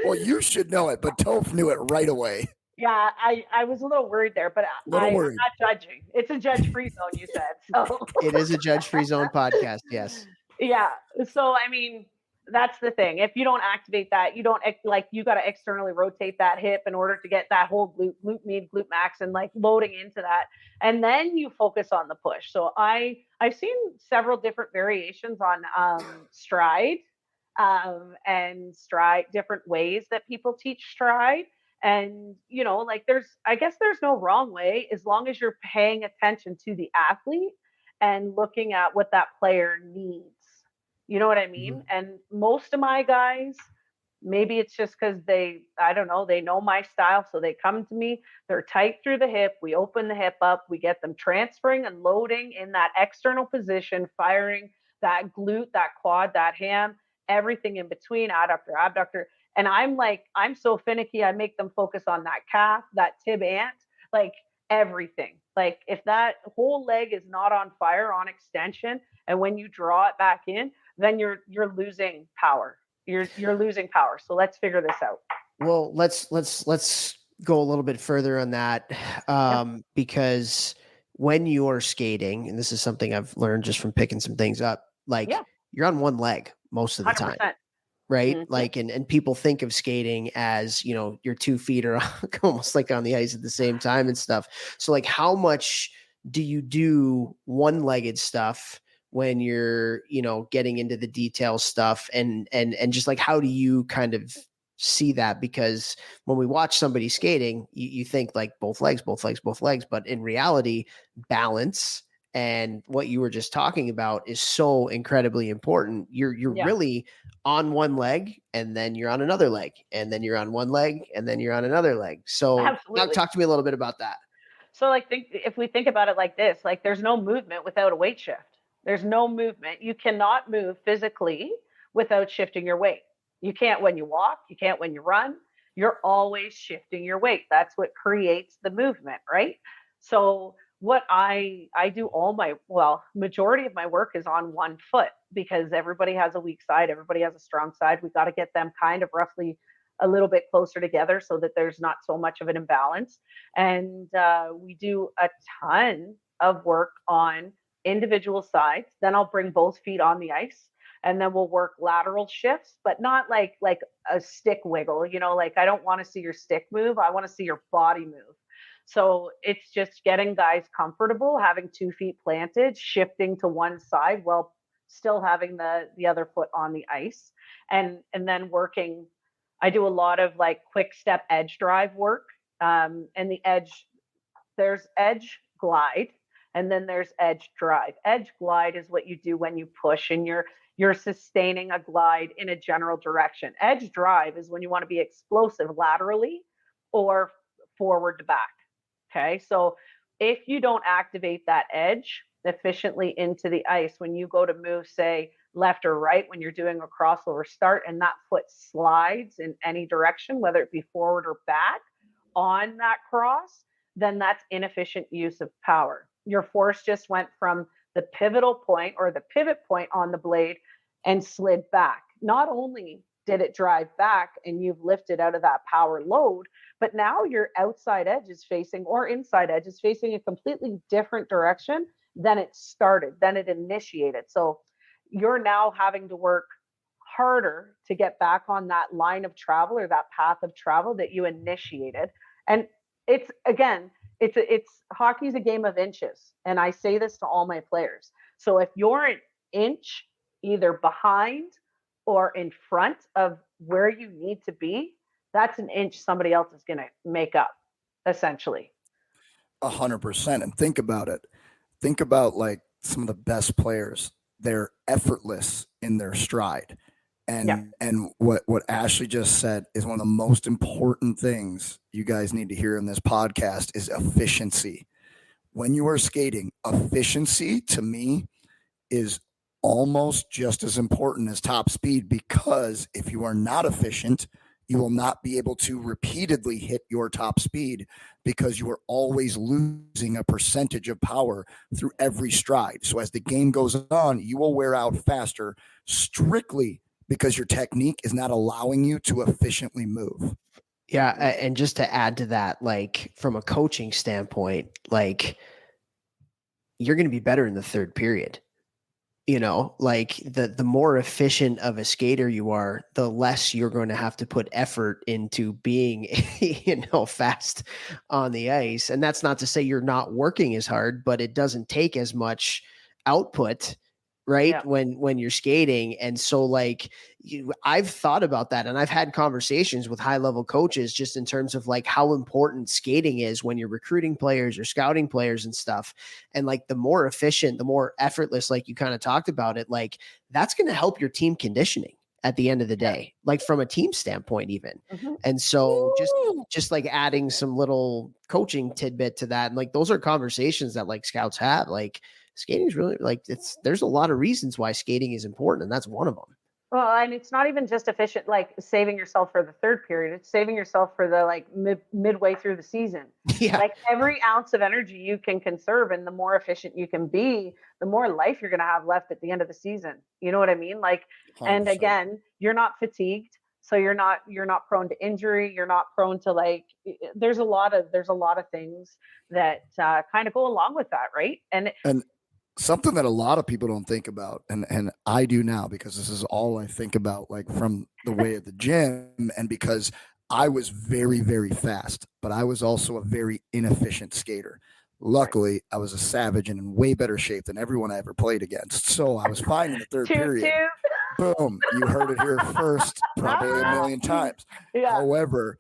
[SPEAKER 5] Well, you should know it, but Toph knew it right away.
[SPEAKER 6] Yeah, I was a little worried there, but I'm
[SPEAKER 5] worried.
[SPEAKER 6] not judging. It's a judge-free zone, you said. So
[SPEAKER 4] It is a judge-free zone podcast. Yes.
[SPEAKER 6] yeah. So I mean, that's the thing. If you don't activate that, you don't you got to externally rotate that hip in order to get that whole glute med, glute max, and like loading into that, and then you focus on the push. So I've seen several different variations on stride, and stride, different ways that people teach stride. And I guess there's no wrong way as long as you're paying attention to the athlete and looking at what that player needs. You know what I mean?
[SPEAKER 4] Mm-hmm.
[SPEAKER 6] And most of my guys, maybe it's just because I don't know, they know my style. So they come to me, they're tight through the hip. We open the hip up, we get them transferring and loading in that external position, firing that glute, that quad, that ham, everything in between, adductor, abductor. And I'm so finicky. I make them focus on that calf, that tib ant, like everything. Like if that whole leg is not on fire, on extension, and when you draw it back in, then you're losing power. You're losing power. So let's figure this out.
[SPEAKER 4] Well, let's go a little bit further on that, because when you're skating, and this is something I've learned just from picking some things up, you're on one leg most of the
[SPEAKER 6] 100%.
[SPEAKER 4] time. Right.
[SPEAKER 6] Mm-hmm.
[SPEAKER 4] Like, and people think of skating as, your 2 feet are almost like on the ice at the same time and stuff. So like, how much do you do one-legged stuff when you're, getting into the detail stuff, and just like, how do you kind of see that? Because when we watch somebody skating, you think like both legs, but in reality, balance and what you were just talking about is so incredibly important. You're really on one leg, and then you're on another leg, and then you're on one leg, and then you're on another leg. So talk to me a little bit about that.
[SPEAKER 6] So if we think about it like this, like there's no movement without a weight shift. There's no movement. You cannot move physically without shifting your weight. You can't when you walk, you can't when you run. You're always shifting your weight. That's what creates the movement, right? So what I do majority of my work is on one foot, because everybody has a weak side, everybody has a strong side. We got to get them kind of roughly a little bit closer together so that there's not so much of an imbalance. And we do a ton of work on individual sides. Then I'll bring both feet on the ice, and then we'll work lateral shifts, but not like a stick wiggle. Like I don't want to see your stick move. I want to see your body move. So it's just getting guys comfortable, having 2 feet planted, shifting to one side while still having the other foot on the ice, and then working. I do a lot of like quick step edge drive work, and there's edge glide, and then there's edge drive. Edge glide is what you do when you push and you're sustaining a glide in a general direction. Edge drive is when you want to be explosive laterally or forward to back. Okay. So if you don't activate that edge efficiently into the ice, when you go to move, say left or right, when you're doing a crossover start and that foot slides in any direction, whether it be forward or back on that cross, then that's inefficient use of power. Your force just went from the pivotal point or the pivot point on the blade and slid back. Not only did it drive back and you've lifted out of that power load, but now your outside edge is facing, or inside edge is facing, a completely different direction than it started, than it initiated. So you're now having to work harder to get back on that line of travel or that path of travel that you initiated. And it's hockey's a game of inches. And I say this to all my players. So if you're an inch either behind or in front of where you need to be, that's an inch somebody else is going to make up, essentially.
[SPEAKER 5] 100%. And think about it. Think about like some of the best players. They're effortless in their stride. And what Ashlea just said is one of the most important things you guys need to hear in this podcast is efficiency. when you are skating, efficiency to me is almost just as important as top speed, because if you are not efficient, you will not be able to repeatedly hit your top speed because you are always losing a percentage of power through every stride. So as the game goes on, you will wear out faster strictly because your technique is not allowing you to efficiently move.
[SPEAKER 4] Yeah. And just to add to that, like from a coaching standpoint, like you're going to be better in the third period. You know, like the more efficient of a skater you are, the less you're going to have to put effort into being, fast on the ice. And that's not to say you're not working as hard, but it doesn't take as much output, right?
[SPEAKER 6] Yeah.
[SPEAKER 4] When you're skating. And so like I've thought about that, and I've had conversations with high level coaches just in terms of like how important skating is when you're recruiting players or scouting players and stuff. And like the more efficient, the more effortless, like you kind of talked about it, like that's going to help your team conditioning at the end of the day, like from a team standpoint even.
[SPEAKER 6] Mm-hmm.
[SPEAKER 4] And so just like adding some little coaching tidbit to that. And like, those are conversations that like scouts have. Like skating is really like, there's a lot of reasons why skating is important. And that's one of them.
[SPEAKER 6] Well, and it's not even just efficient, like saving yourself for the third period. It's saving yourself for the like midway through the season.
[SPEAKER 4] Yeah.
[SPEAKER 6] Like every ounce of energy you can conserve, and the more efficient you can be, the more life you're going to have left at the end of the season. You know what I mean? Like, 100%. And again, you're not fatigued, so you're not prone to injury. You're not prone to like. There's a lot of things that kind of go along with that, right? And
[SPEAKER 5] something that a lot of people don't think about, and I do now because this is all I think about, like from the way at the gym, and because I was very, very fast, but I was also a very inefficient skater. Luckily, I was a savage and in way better shape than everyone I ever played against. So I was fine in the third period. Boom. You heard it here first, probably a million times. Yeah. However,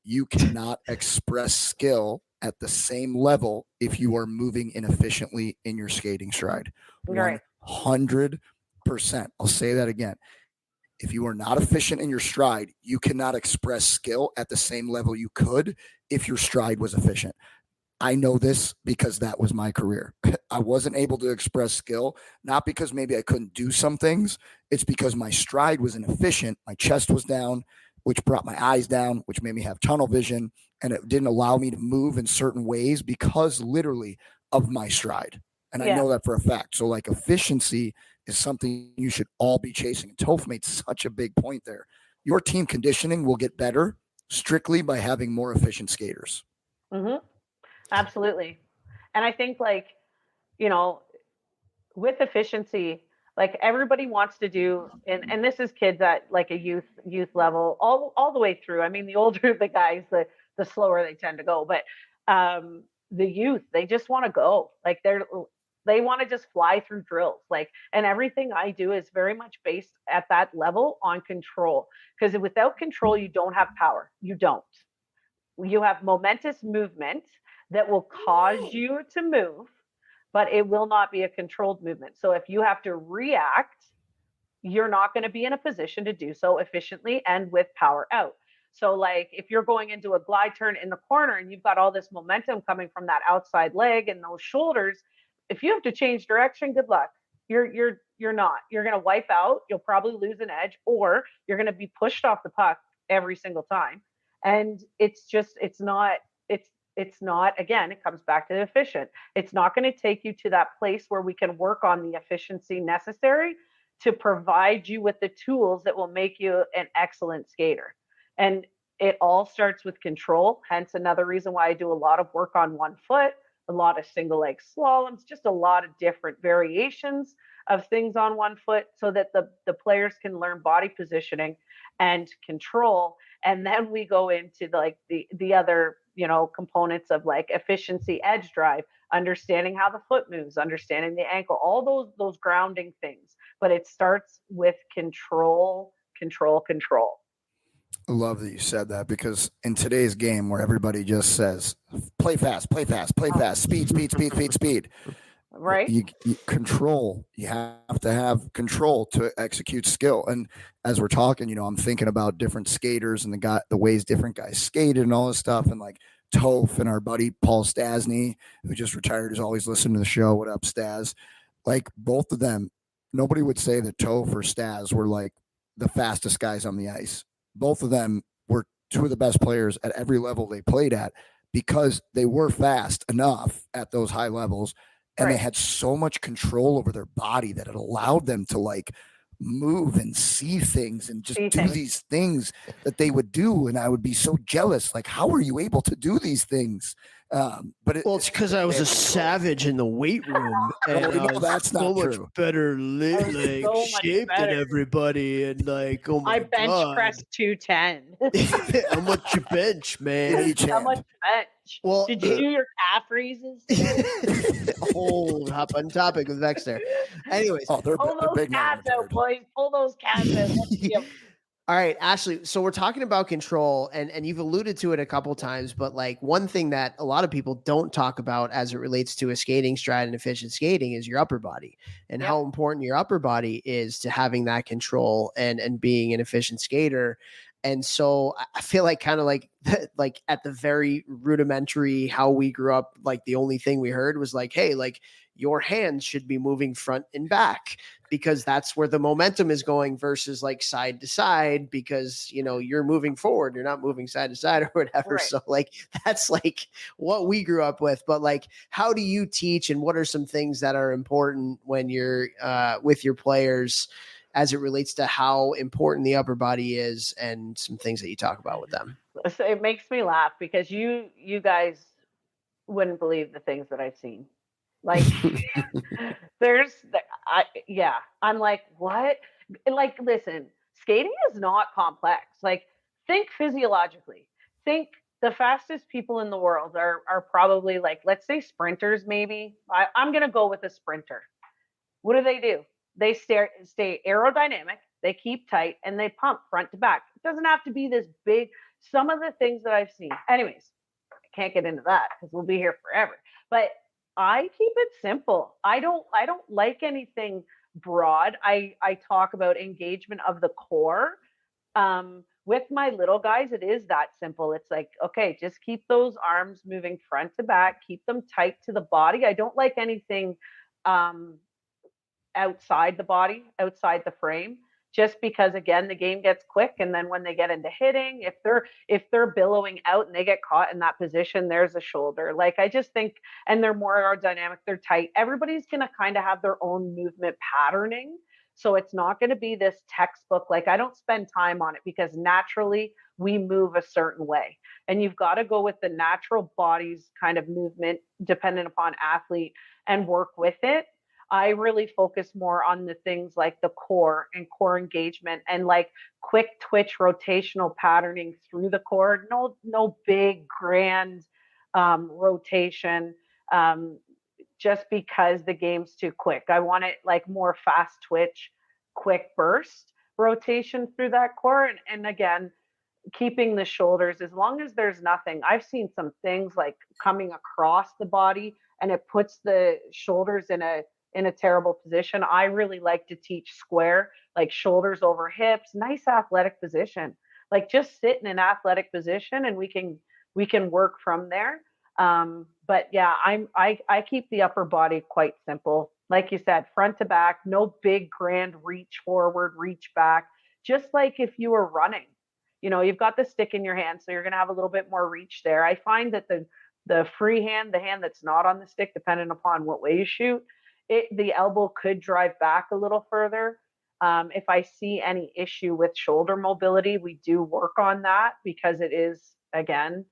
[SPEAKER 5] you cannot express skill at the same level if you are moving inefficiently in your skating stride. 100%. I'll say that again. If you are not efficient in your stride, you cannot express skill at the same level you could if your stride was efficient. I know this because that was my career. I wasn't able to express skill, not because maybe I couldn't do some things. It's because my stride was inefficient. My chest was down, which brought my eyes down, which made me have tunnel vision. And it didn't allow me to move in certain ways because literally of my stride. And I know that for a fact. So like efficiency is something you should all be chasing. And Toph made such a big point there. Your team conditioning will get better strictly by having more efficient skaters.
[SPEAKER 6] Mm-hmm. Absolutely. And I think like, with efficiency, like everybody wants to do, and this is kids at like a youth level, all the way through. I mean, the older the guys, the slower they tend to go, but the youth, they just want to go. Like they want to just fly through drills. Like, and everything I do is very much based at that level on control. Because without control, you don't have power. You don't. You have momentous movement that will cause you to move, but it will not be a controlled movement. So if you have to react, you're not going to be in a position to do so efficiently and with power out. So like if you're going into a glide turn in the corner and you've got all this momentum coming from that outside leg and those shoulders, if you have to change direction, good luck. You're not. You're going to wipe out. You'll probably lose an edge, or you're going to be pushed off the puck every single time. And it's not, again, it comes back to the efficient. It's not going to take you to that place where we can work on the efficiency necessary to provide you with the tools that will make you an excellent skater. And it all starts with control. Hence another reason why I do a lot of work on one foot, a lot of single leg slaloms, just a lot of different variations of things on one foot so that the players can learn body positioning and control. And then we go into the other, components of like efficiency, edge drive, understanding how the foot moves, understanding the ankle, all those grounding things. But it starts with control.
[SPEAKER 5] I love that you said that, because in today's game where everybody just says, play fast, speed.
[SPEAKER 6] Right.
[SPEAKER 5] You control. You have to have control to execute skill. And as we're talking, I'm thinking about different skaters and the ways different guys skated and all this stuff. And like Toph and our buddy Paul Stasny, who just retired, is always listening to the show. What up, Stas? Like both of them, nobody would say that Toph or Stas were like the fastest guys on the ice. Both of them were two of the best players at every level they played at because they were fast enough at those high levels, and they had so much control over their body that it allowed them to like move and see things and just do these things that they would do. And I would be so jealous. Like, how are you able to do these things? But
[SPEAKER 4] it's because I was a savage in the weight room, and
[SPEAKER 5] that's not
[SPEAKER 4] so
[SPEAKER 5] true.
[SPEAKER 4] Much better shape than everybody, and like, oh my
[SPEAKER 6] God, I bench pressed 210.
[SPEAKER 4] How much you bench, man?
[SPEAKER 6] How much bench? Well, did you do your calf raises?
[SPEAKER 4] Hop on topic with Vex there. Anyways,
[SPEAKER 6] pull those calves out, boys. Pull those calves out.
[SPEAKER 4] All right, Ashley. So we're talking about control, and you've alluded to it a couple times, but like one thing that a lot of people don't talk about as it relates to a skating strat and efficient skating is your upper body, and how important your upper body is to having that control and being an efficient skater. And so I feel like kind of like at the very rudimentary how we grew up, like the only thing we heard was like, hey, like your hands should be moving front and back because that's where the momentum is going versus like side to side because, you know, you're moving forward, you're not moving side to side or whatever. Right. So like, that's like what we grew up with. But like, how do you teach and what are some things that are important when you're with your players as it relates to how important the upper body is and some things that you talk about with them?
[SPEAKER 6] So it makes me laugh because you guys wouldn't believe the things that I've seen. Like I'm like, what? Like, listen, skating is not complex. Like, think physiologically. Think the fastest people in the world are probably like, let's say sprinters, maybe. I'm going to go with a sprinter. What do? They stay aerodynamic, they keep tight, and they pump front to back. It doesn't have to be this big. Some of the things that I've seen. Anyways, I can't get into that because we'll be here forever. But I keep it simple. I don't like anything broad. I talk about engagement of the core. With my little guys, it is that simple. It's like, okay, just keep those arms moving front to back, keep them tight to the body. I don't like anything outside the body, outside the frame, just because again, the game gets quick. And then when they get into hitting, if they're billowing out and they get caught in that position, there's a shoulder. Like, I just think, and they're more aerodynamic, they're tight. Everybody's going to kind of have their own movement patterning. So it's not going to be this textbook. Like, I don't spend time on it because naturally we move a certain way. And you've got to go with the natural body's kind of movement dependent upon athlete and work with it. I really focus more on the things like the core and core engagement and like quick twitch rotational patterning through the core. No big grand rotation just because the game's too quick. I want it like more fast twitch, quick burst rotation through that core. And again, keeping the shoulders, as long as there's nothing. I've seen some things like coming across the body and it puts the shoulders in a terrible position. I really like to teach square, like shoulders over hips, nice athletic position. Like, just sit in an athletic position and we can work from there. But yeah, I keep the upper body quite simple. Like you said, front to back, no big grand reach forward, reach back. Just like if you were running, you know, you've got the stick in your hand, so you're going to have a little bit more reach there. I find that the free hand, the hand that's not on the stick, depending upon what way you shoot, the elbow could drive back a little further. If I see any issue with shoulder mobility, we do work on that because it is, again,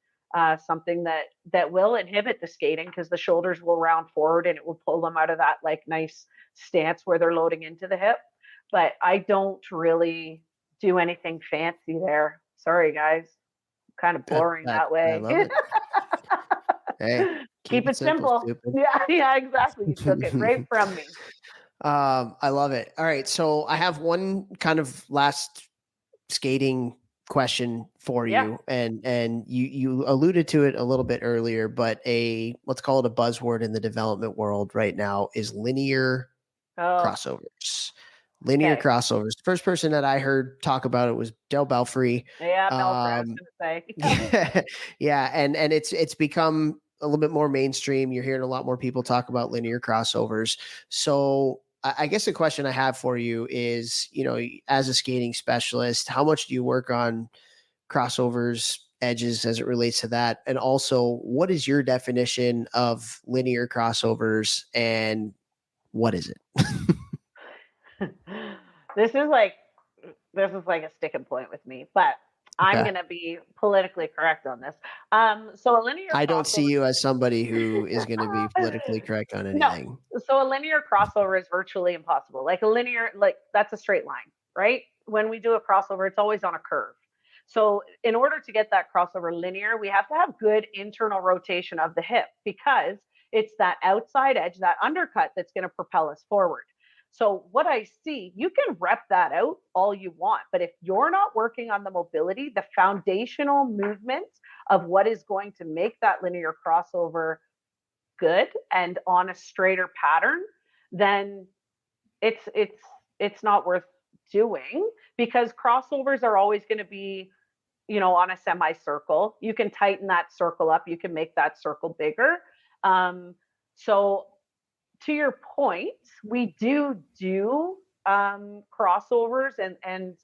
[SPEAKER 6] something that will inhibit the skating because the shoulders will round forward and it will pull them out of that like nice stance where they're loading into the hip. But I don't really do anything fancy there. Sorry, guys. I'm kind of boring that way.
[SPEAKER 4] I love it. Hey,
[SPEAKER 6] keep it simple. Yeah, exactly. You took it right from me.
[SPEAKER 4] I love it. All right. So I have one kind of last skating question for you. And you alluded to it a little bit earlier, but let's call it a buzzword in the development world right now is linear crossovers. Linear
[SPEAKER 6] Okay.
[SPEAKER 4] crossovers. The first person that I heard talk about it was Del Belfry.
[SPEAKER 6] Yeah, Belfry, I was going to say.
[SPEAKER 4] Yeah, and it's become a little bit more mainstream. You're hearing a lot more people talk about linear crossovers. So I guess the question I have for you is, as a skating specialist, how much do you work on crossovers, edges as it relates to that? And also, what is your definition of linear crossovers and what is it?
[SPEAKER 6] this is like a sticking point with me, but I'm
[SPEAKER 4] Okay.
[SPEAKER 6] going to be politically correct on this. So a linear
[SPEAKER 4] I don't see
[SPEAKER 6] crossover.
[SPEAKER 4] you as somebody who is going to be politically correct on
[SPEAKER 6] No.
[SPEAKER 4] anything.
[SPEAKER 6] So a linear crossover is virtually impossible. Like that's a straight line, right? When we do a crossover, it's always on a curve. So in order to get that crossover linear, we have to have good internal rotation of the hip because it's that outside edge, that undercut that's going to propel us forward. So what I see, you can rep that out all you want, but if you're not working on the mobility, the foundational movement of what is going to make that linear crossover good and on a straighter pattern, then it's not worth doing because crossovers are always going to be, on a semicircle. You can tighten that circle up, you can make that circle bigger. So to your point, we do crossovers and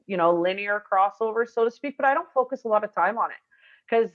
[SPEAKER 6] linear crossovers, so to speak, but I don't focus a lot of time on it because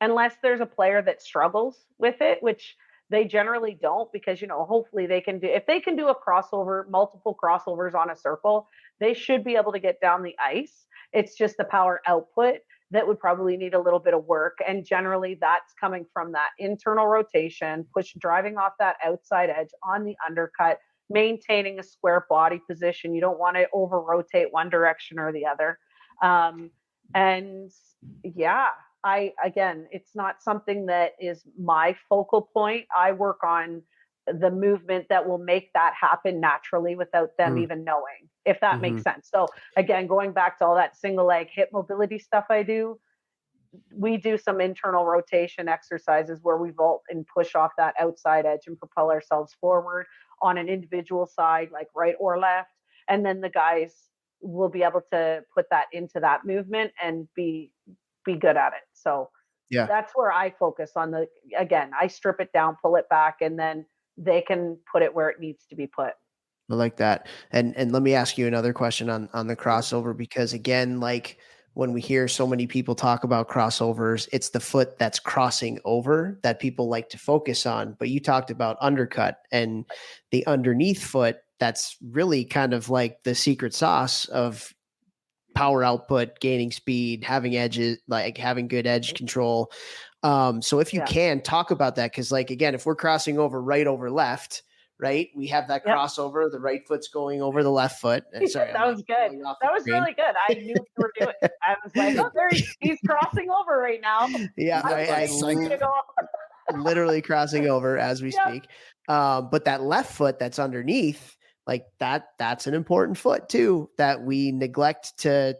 [SPEAKER 6] unless there's a player that struggles with it, which they generally don't, because hopefully if they can do a crossover, multiple crossovers on a circle, they should be able to get down the ice. It's just the power output that would probably need a little bit of work, and generally that's coming from that internal rotation, driving off that outside edge on the undercut, maintaining a square body position. You don't want to over rotate one direction or the other. And yeah, it's not something that is my focal point. I work on the movement that will make that happen naturally without them even knowing, if that makes sense. So again, going back to all that single leg hip mobility stuff we do some internal rotation exercises where we vault and push off that outside edge and propel ourselves forward on an individual side, like right or left. And then the guys will be able to put that into that movement and be good at it. So
[SPEAKER 4] Yeah.
[SPEAKER 6] that's where I focus on I strip it down, pull it back, and then they can put it where it needs to be put.
[SPEAKER 4] I like that. And let me ask you another question on the crossover, because again, like when we hear so many people talk about crossovers, it's the foot that's crossing over that people like to focus on. But you talked about undercut and the underneath foot. That's really kind of like the secret sauce of power output, gaining speed, having edges, like having good edge control. So if you can talk about that, because like, again, if we're crossing over right over left, right, we have that crossover, the right foot's going over the left foot. Sorry,
[SPEAKER 6] that was good. That was really good. I knew what you were doing. I was like, oh, he's crossing over right now.
[SPEAKER 4] Yeah, I literally crossing over as we speak. But that left foot that's underneath, like that's an important foot too that we neglect to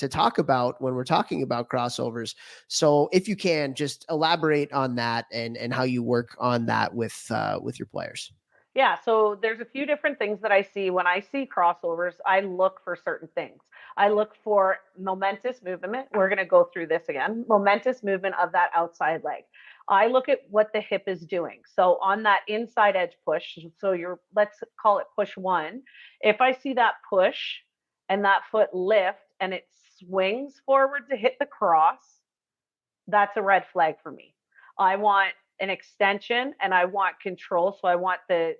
[SPEAKER 4] talk about when we're talking about crossovers. So if you can just elaborate on that and how you work on that with your players.
[SPEAKER 6] Yeah, so there's a few different things that I see. When I see crossovers, I look for certain things. I look for momentous movement. We're going to go through this again. Momentous movement of that outside leg. I look at what the hip is doing. So on that inside edge push, so let's call it push one. If I see that push and that foot lift and it swings forward to hit the cross, that's a red flag for me. I want an extension and I want control. So I want the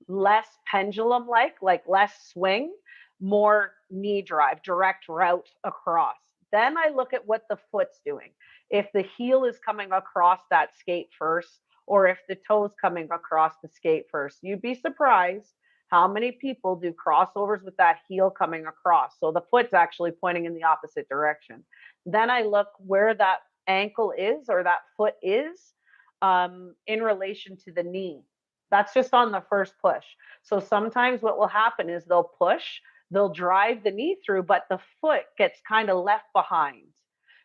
[SPEAKER 6] less pendulum like less swing, more knee drive, direct route across. Then I look at what the foot's doing. If the heel is coming across that skate first, or if the toe's coming across the skate first, you'd be surprised how many people do crossovers with that heel coming across. So the foot's actually pointing in the opposite direction. Then I look where that ankle is or that foot is in relation to the knee. That's just on the first push. So sometimes what will happen is they'll drive the knee through, but the foot gets kind of left behind.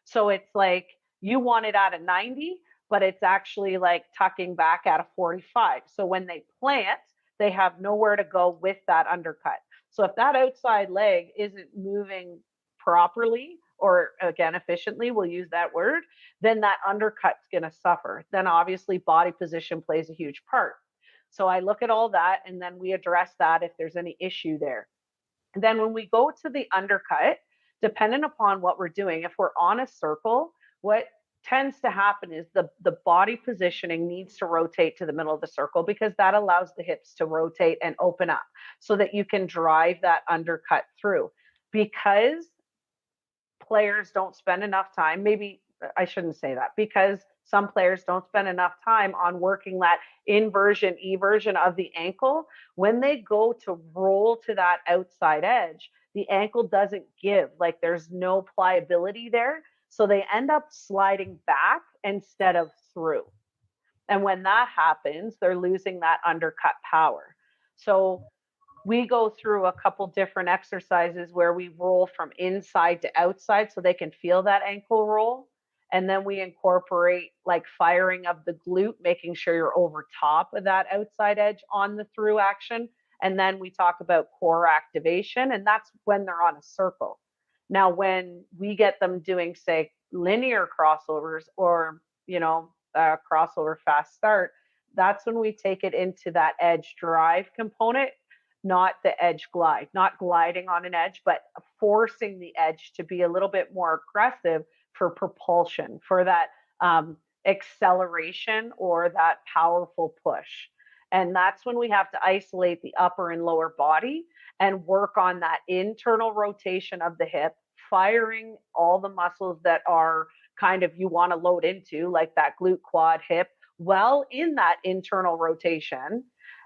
[SPEAKER 6] So it's like you want it at a 90, but it's actually like tucking back at a 45. So when they plant, they have nowhere to go with that undercut. So if that outside leg isn't moving properly, or again, efficiently, we'll use that word, then that undercut's going to suffer. Then obviously body position plays a huge part. So I look at all that, and then we address that if there's any issue there. And then when we go to the undercut, depending upon what we're doing, if we're on a circle, what tends to happen is the body positioning needs to rotate to the middle of the circle, because that allows the hips to rotate and open up so that you can drive that undercut through. Because players don't spend enough time, maybe I shouldn't say that, because some players don't spend enough time on working that inversion, eversion of the ankle. When they go to roll to that outside edge, the ankle doesn't give, like there's no pliability there. So they end up sliding back instead of through. And when that happens, they're losing that undercut power. So we go through a couple different exercises where we roll from inside to outside so they can feel that ankle roll. And then we incorporate like firing of the glute, making sure you're over top of that outside edge on the through action. And then we talk about core activation, and that's when they're on a circle. Now, when we get them doing, say, linear crossovers or, crossover fast start, that's when we take it into that edge drive component, not the edge glide, not gliding on an edge, but forcing the edge to be a little bit more aggressive for propulsion, for that acceleration or that powerful push. And that's when we have to isolate the upper and lower body and work on that internal rotation of the hip, firing all the muscles that are kind of you want to load into, like that glute, quad, hip, well in that internal rotation,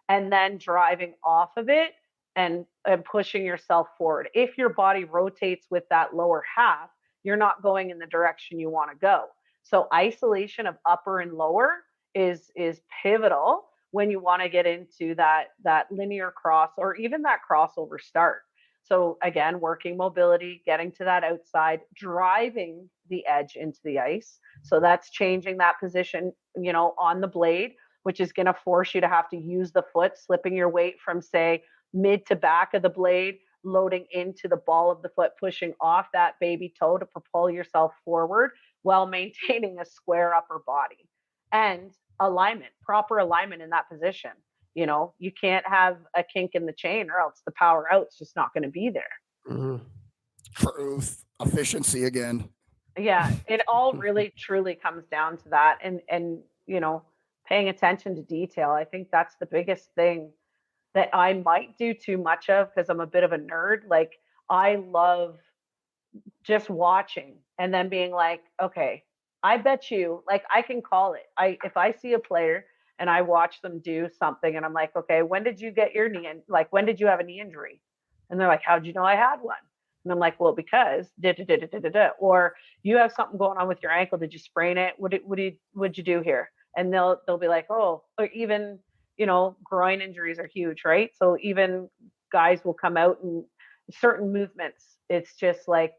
[SPEAKER 6] and then driving off of it and pushing yourself forward. If your body rotates with that lower half, you're not going in the direction you want to go. So isolation of upper and lower is pivotal when you want to get into that linear cross or even that crossover start. So again, working mobility, getting to that outside, driving the edge into the ice. So that's changing that position, on the blade, which is going to force you to have to use the foot, slipping your weight from, say, mid to back of the blade, loading into the ball of the foot, pushing off that baby toe to propel yourself forward while maintaining a square upper body. And alignment, proper alignment in that position. You can't have a kink in the chain, or else the power out's just not going to be there.
[SPEAKER 5] Mm-hmm. Truth, efficiency again.
[SPEAKER 6] Yeah, it all really truly comes down to that, and paying attention to detail. I think that's the biggest thing that I might do too much of, because I'm a bit of a nerd. Like, I love just watching and then being like, okay, I bet you, like, I can call it. If I see a player and I watch them do something and I'm like, okay, when did you get your knee in? Like, when did you have a knee injury? And they're like, how'd you know I had one? And I'm like, well, because or you have something going on with your ankle. Did you sprain it? What'd you do here? And they'll be like, oh, or even, groin injuries are huge, right? So even guys will come out and certain movements, it's just like,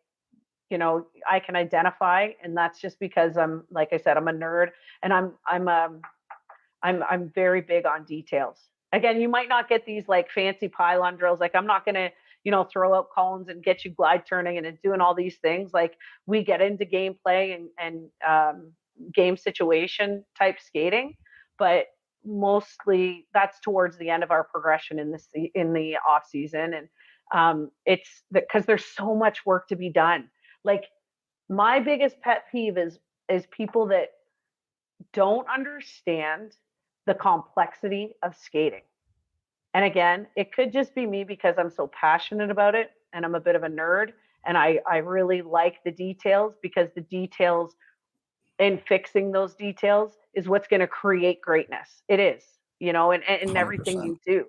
[SPEAKER 6] I can identify, and that's just because I'm, like I said, I'm a nerd, and I'm very big on details. Again, you might not get these like fancy pylon drills. Like, I'm not going to, throw out cones and get you glide turning and doing all these things. Like, we get into gameplay and game situation type skating, but mostly that's towards the end of our progression in the off season. And it's because there's so much work to be done. Like, my biggest pet peeve is people that don't understand the complexity of skating. And again, it could just be me because I'm so passionate about it and I'm a bit of a nerd, and I really like the details, because the details and fixing those details is what's going to create greatness. It is, and everything you do.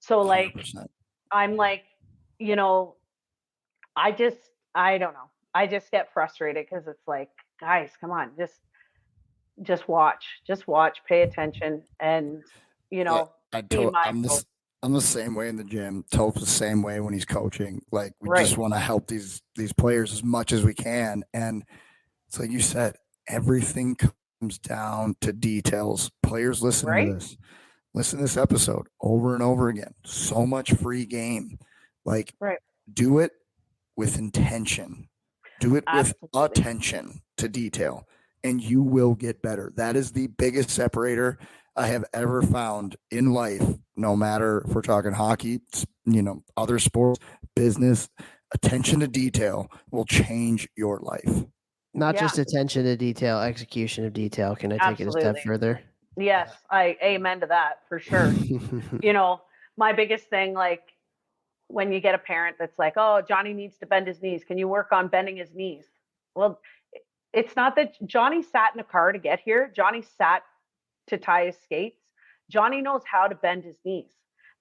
[SPEAKER 6] So like,
[SPEAKER 5] 100%.
[SPEAKER 6] I'm like, I don't know. I just get frustrated because it's like, guys, come on, just watch, pay attention, and be mindful.
[SPEAKER 5] I'm the same way in the gym. Toph's the same way when he's coaching. Like, we
[SPEAKER 6] Right.
[SPEAKER 5] just want to help these players as much as we can. And it's like you said, everything comes down to details. Players listen
[SPEAKER 6] Right.
[SPEAKER 5] to this. listen to this episode over and over again. So much free game. Like,
[SPEAKER 6] Right.
[SPEAKER 5] do it with intention. Do it with
[SPEAKER 6] Absolutely.
[SPEAKER 5] attention to detail, and you will get better. That is the biggest separator I have ever found in life, no matter if we're talking hockey, other sports, business. Attention to detail will change your life.
[SPEAKER 4] Not
[SPEAKER 6] Yeah.
[SPEAKER 4] just attention to detail, execution of detail. Can I take it a step
[SPEAKER 6] Absolutely.
[SPEAKER 4] further?
[SPEAKER 6] Yes, I amen to that for sure. My biggest thing, like when you get a parent that's like, oh, Johnny needs to bend his knees. Can you work on bending his knees? Well, it's not that Johnny sat in a car to get here. Johnny sat to tie his skates. Johnny knows how to bend his knees.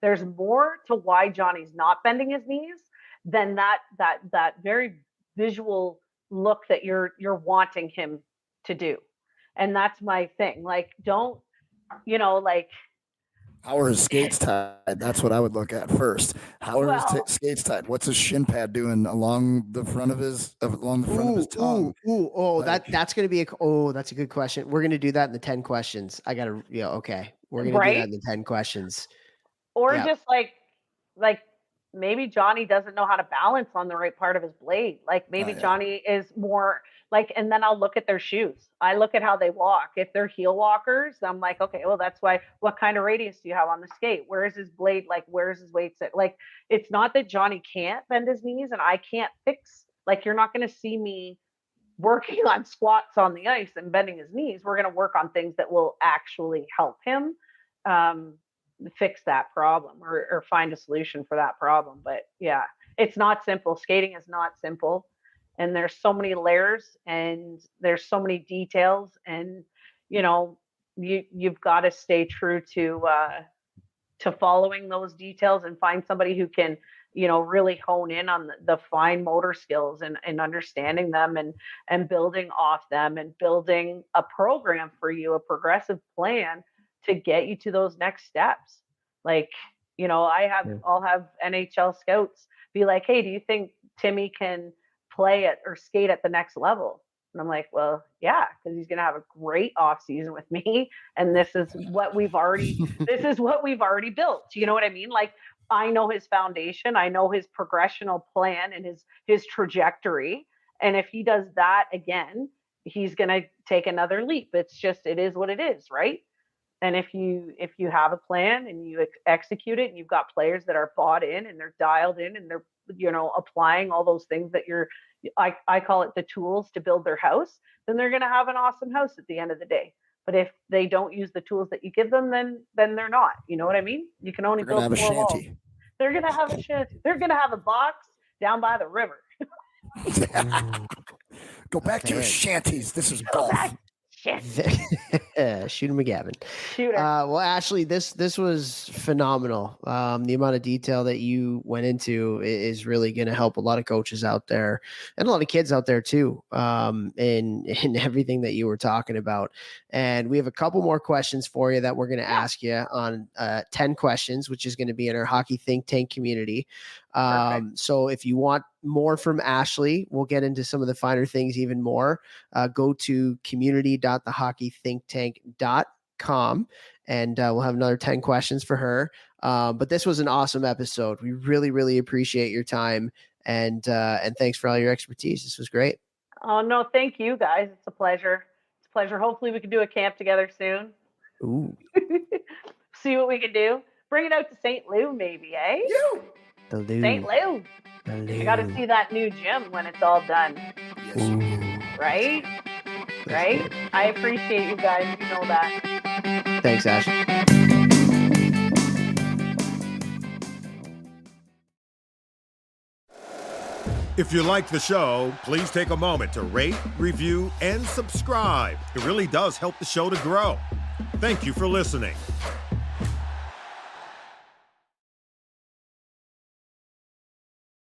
[SPEAKER 6] There's more to why Johnny's not bending his knees than that very visual look that you're wanting him to do. And that's my thing. Like, don't, like,
[SPEAKER 5] how are his skates tied? That's what I would look at first. How are his skates tied? What's his shin pad doing along the front of his tongue?
[SPEAKER 4] That's going to be that's a good question. We're going to do that in the 10 questions. I got to, okay. We're going to do that in the 10 questions.
[SPEAKER 6] Or just like maybe Johnny doesn't know how to balance on the right part of his blade. Like maybe Johnny is more like, and then I'll look at their shoes. I look at how they walk. If they're heel walkers, I'm like, okay, well, that's why. What kind of radius do you have on the skate? Where is his blade? Like, where's his weight sit? Like, it's not that Johnny can't bend his knees and I can't fix. Like, you're not going to see me working on squats on the ice and bending his knees. We're going to work on things that will actually help him fix that problem or find a solution for that problem. But yeah, it's not simple. Skating is not simple. And there's so many layers and there's so many details, and you've got to stay true to following those details and find somebody who can, really hone in on the fine motor skills and understanding them and building off them and building a program for you, a progressive plan to get you to those next steps. Like, I'll have NHL scouts be like, hey, do you think Timmy can play it or skate at the next level? And I'm like, well, yeah, because he's going to have a great off season with me. And this is what we've already built. You know what I mean? Like, I know his foundation. I know his progressional plan and his trajectory. And if he does that again, he's going to take another leap. It is what it is. Right. And if you have a plan and you execute it and you've got players that are bought in and they're dialed in and they're, applying all those things that I call it the tools to build their house, then they're going to have an awesome house at the end of the day. But if they don't use the tools that you give them, then they're not. You know what I mean? You can only build 4 walls. They're going to have a shanty. They're going to have a box down by the river.
[SPEAKER 5] Go back to your shanties. This is golf.
[SPEAKER 4] Shoot him, Gavin.
[SPEAKER 6] Shoot him.
[SPEAKER 4] Well, Ashley, this was phenomenal. The amount of detail that you went into is really going to help a lot of coaches out there and a lot of kids out there too. In everything that you were talking about. And we have a couple more questions for you that we're going to ask you on 10 questions, which is going to be in our Hockey Think Tank community. So if you want more from Ashley, we'll get into some of the finer things even more. Go to community.thehockeythinktank.com and we'll have another 10 questions for her. But this was an awesome episode. We really, really appreciate your time and thanks for all your expertise. This was great.
[SPEAKER 6] Oh, no, thank you guys. It's a pleasure. Hopefully we can do a camp together soon.
[SPEAKER 4] Ooh.
[SPEAKER 6] See what we can do. Bring it out to St. Lou maybe, eh?
[SPEAKER 4] The Lou.
[SPEAKER 6] St. Lou. I got to see that new gym when it's all done.
[SPEAKER 5] Yes.
[SPEAKER 6] Right? Right? I appreciate you guys. You know that.
[SPEAKER 4] Thanks, Ash.
[SPEAKER 3] If you like the show, please take a moment to rate, review, and subscribe. It really does help the show to grow. Thank you for listening.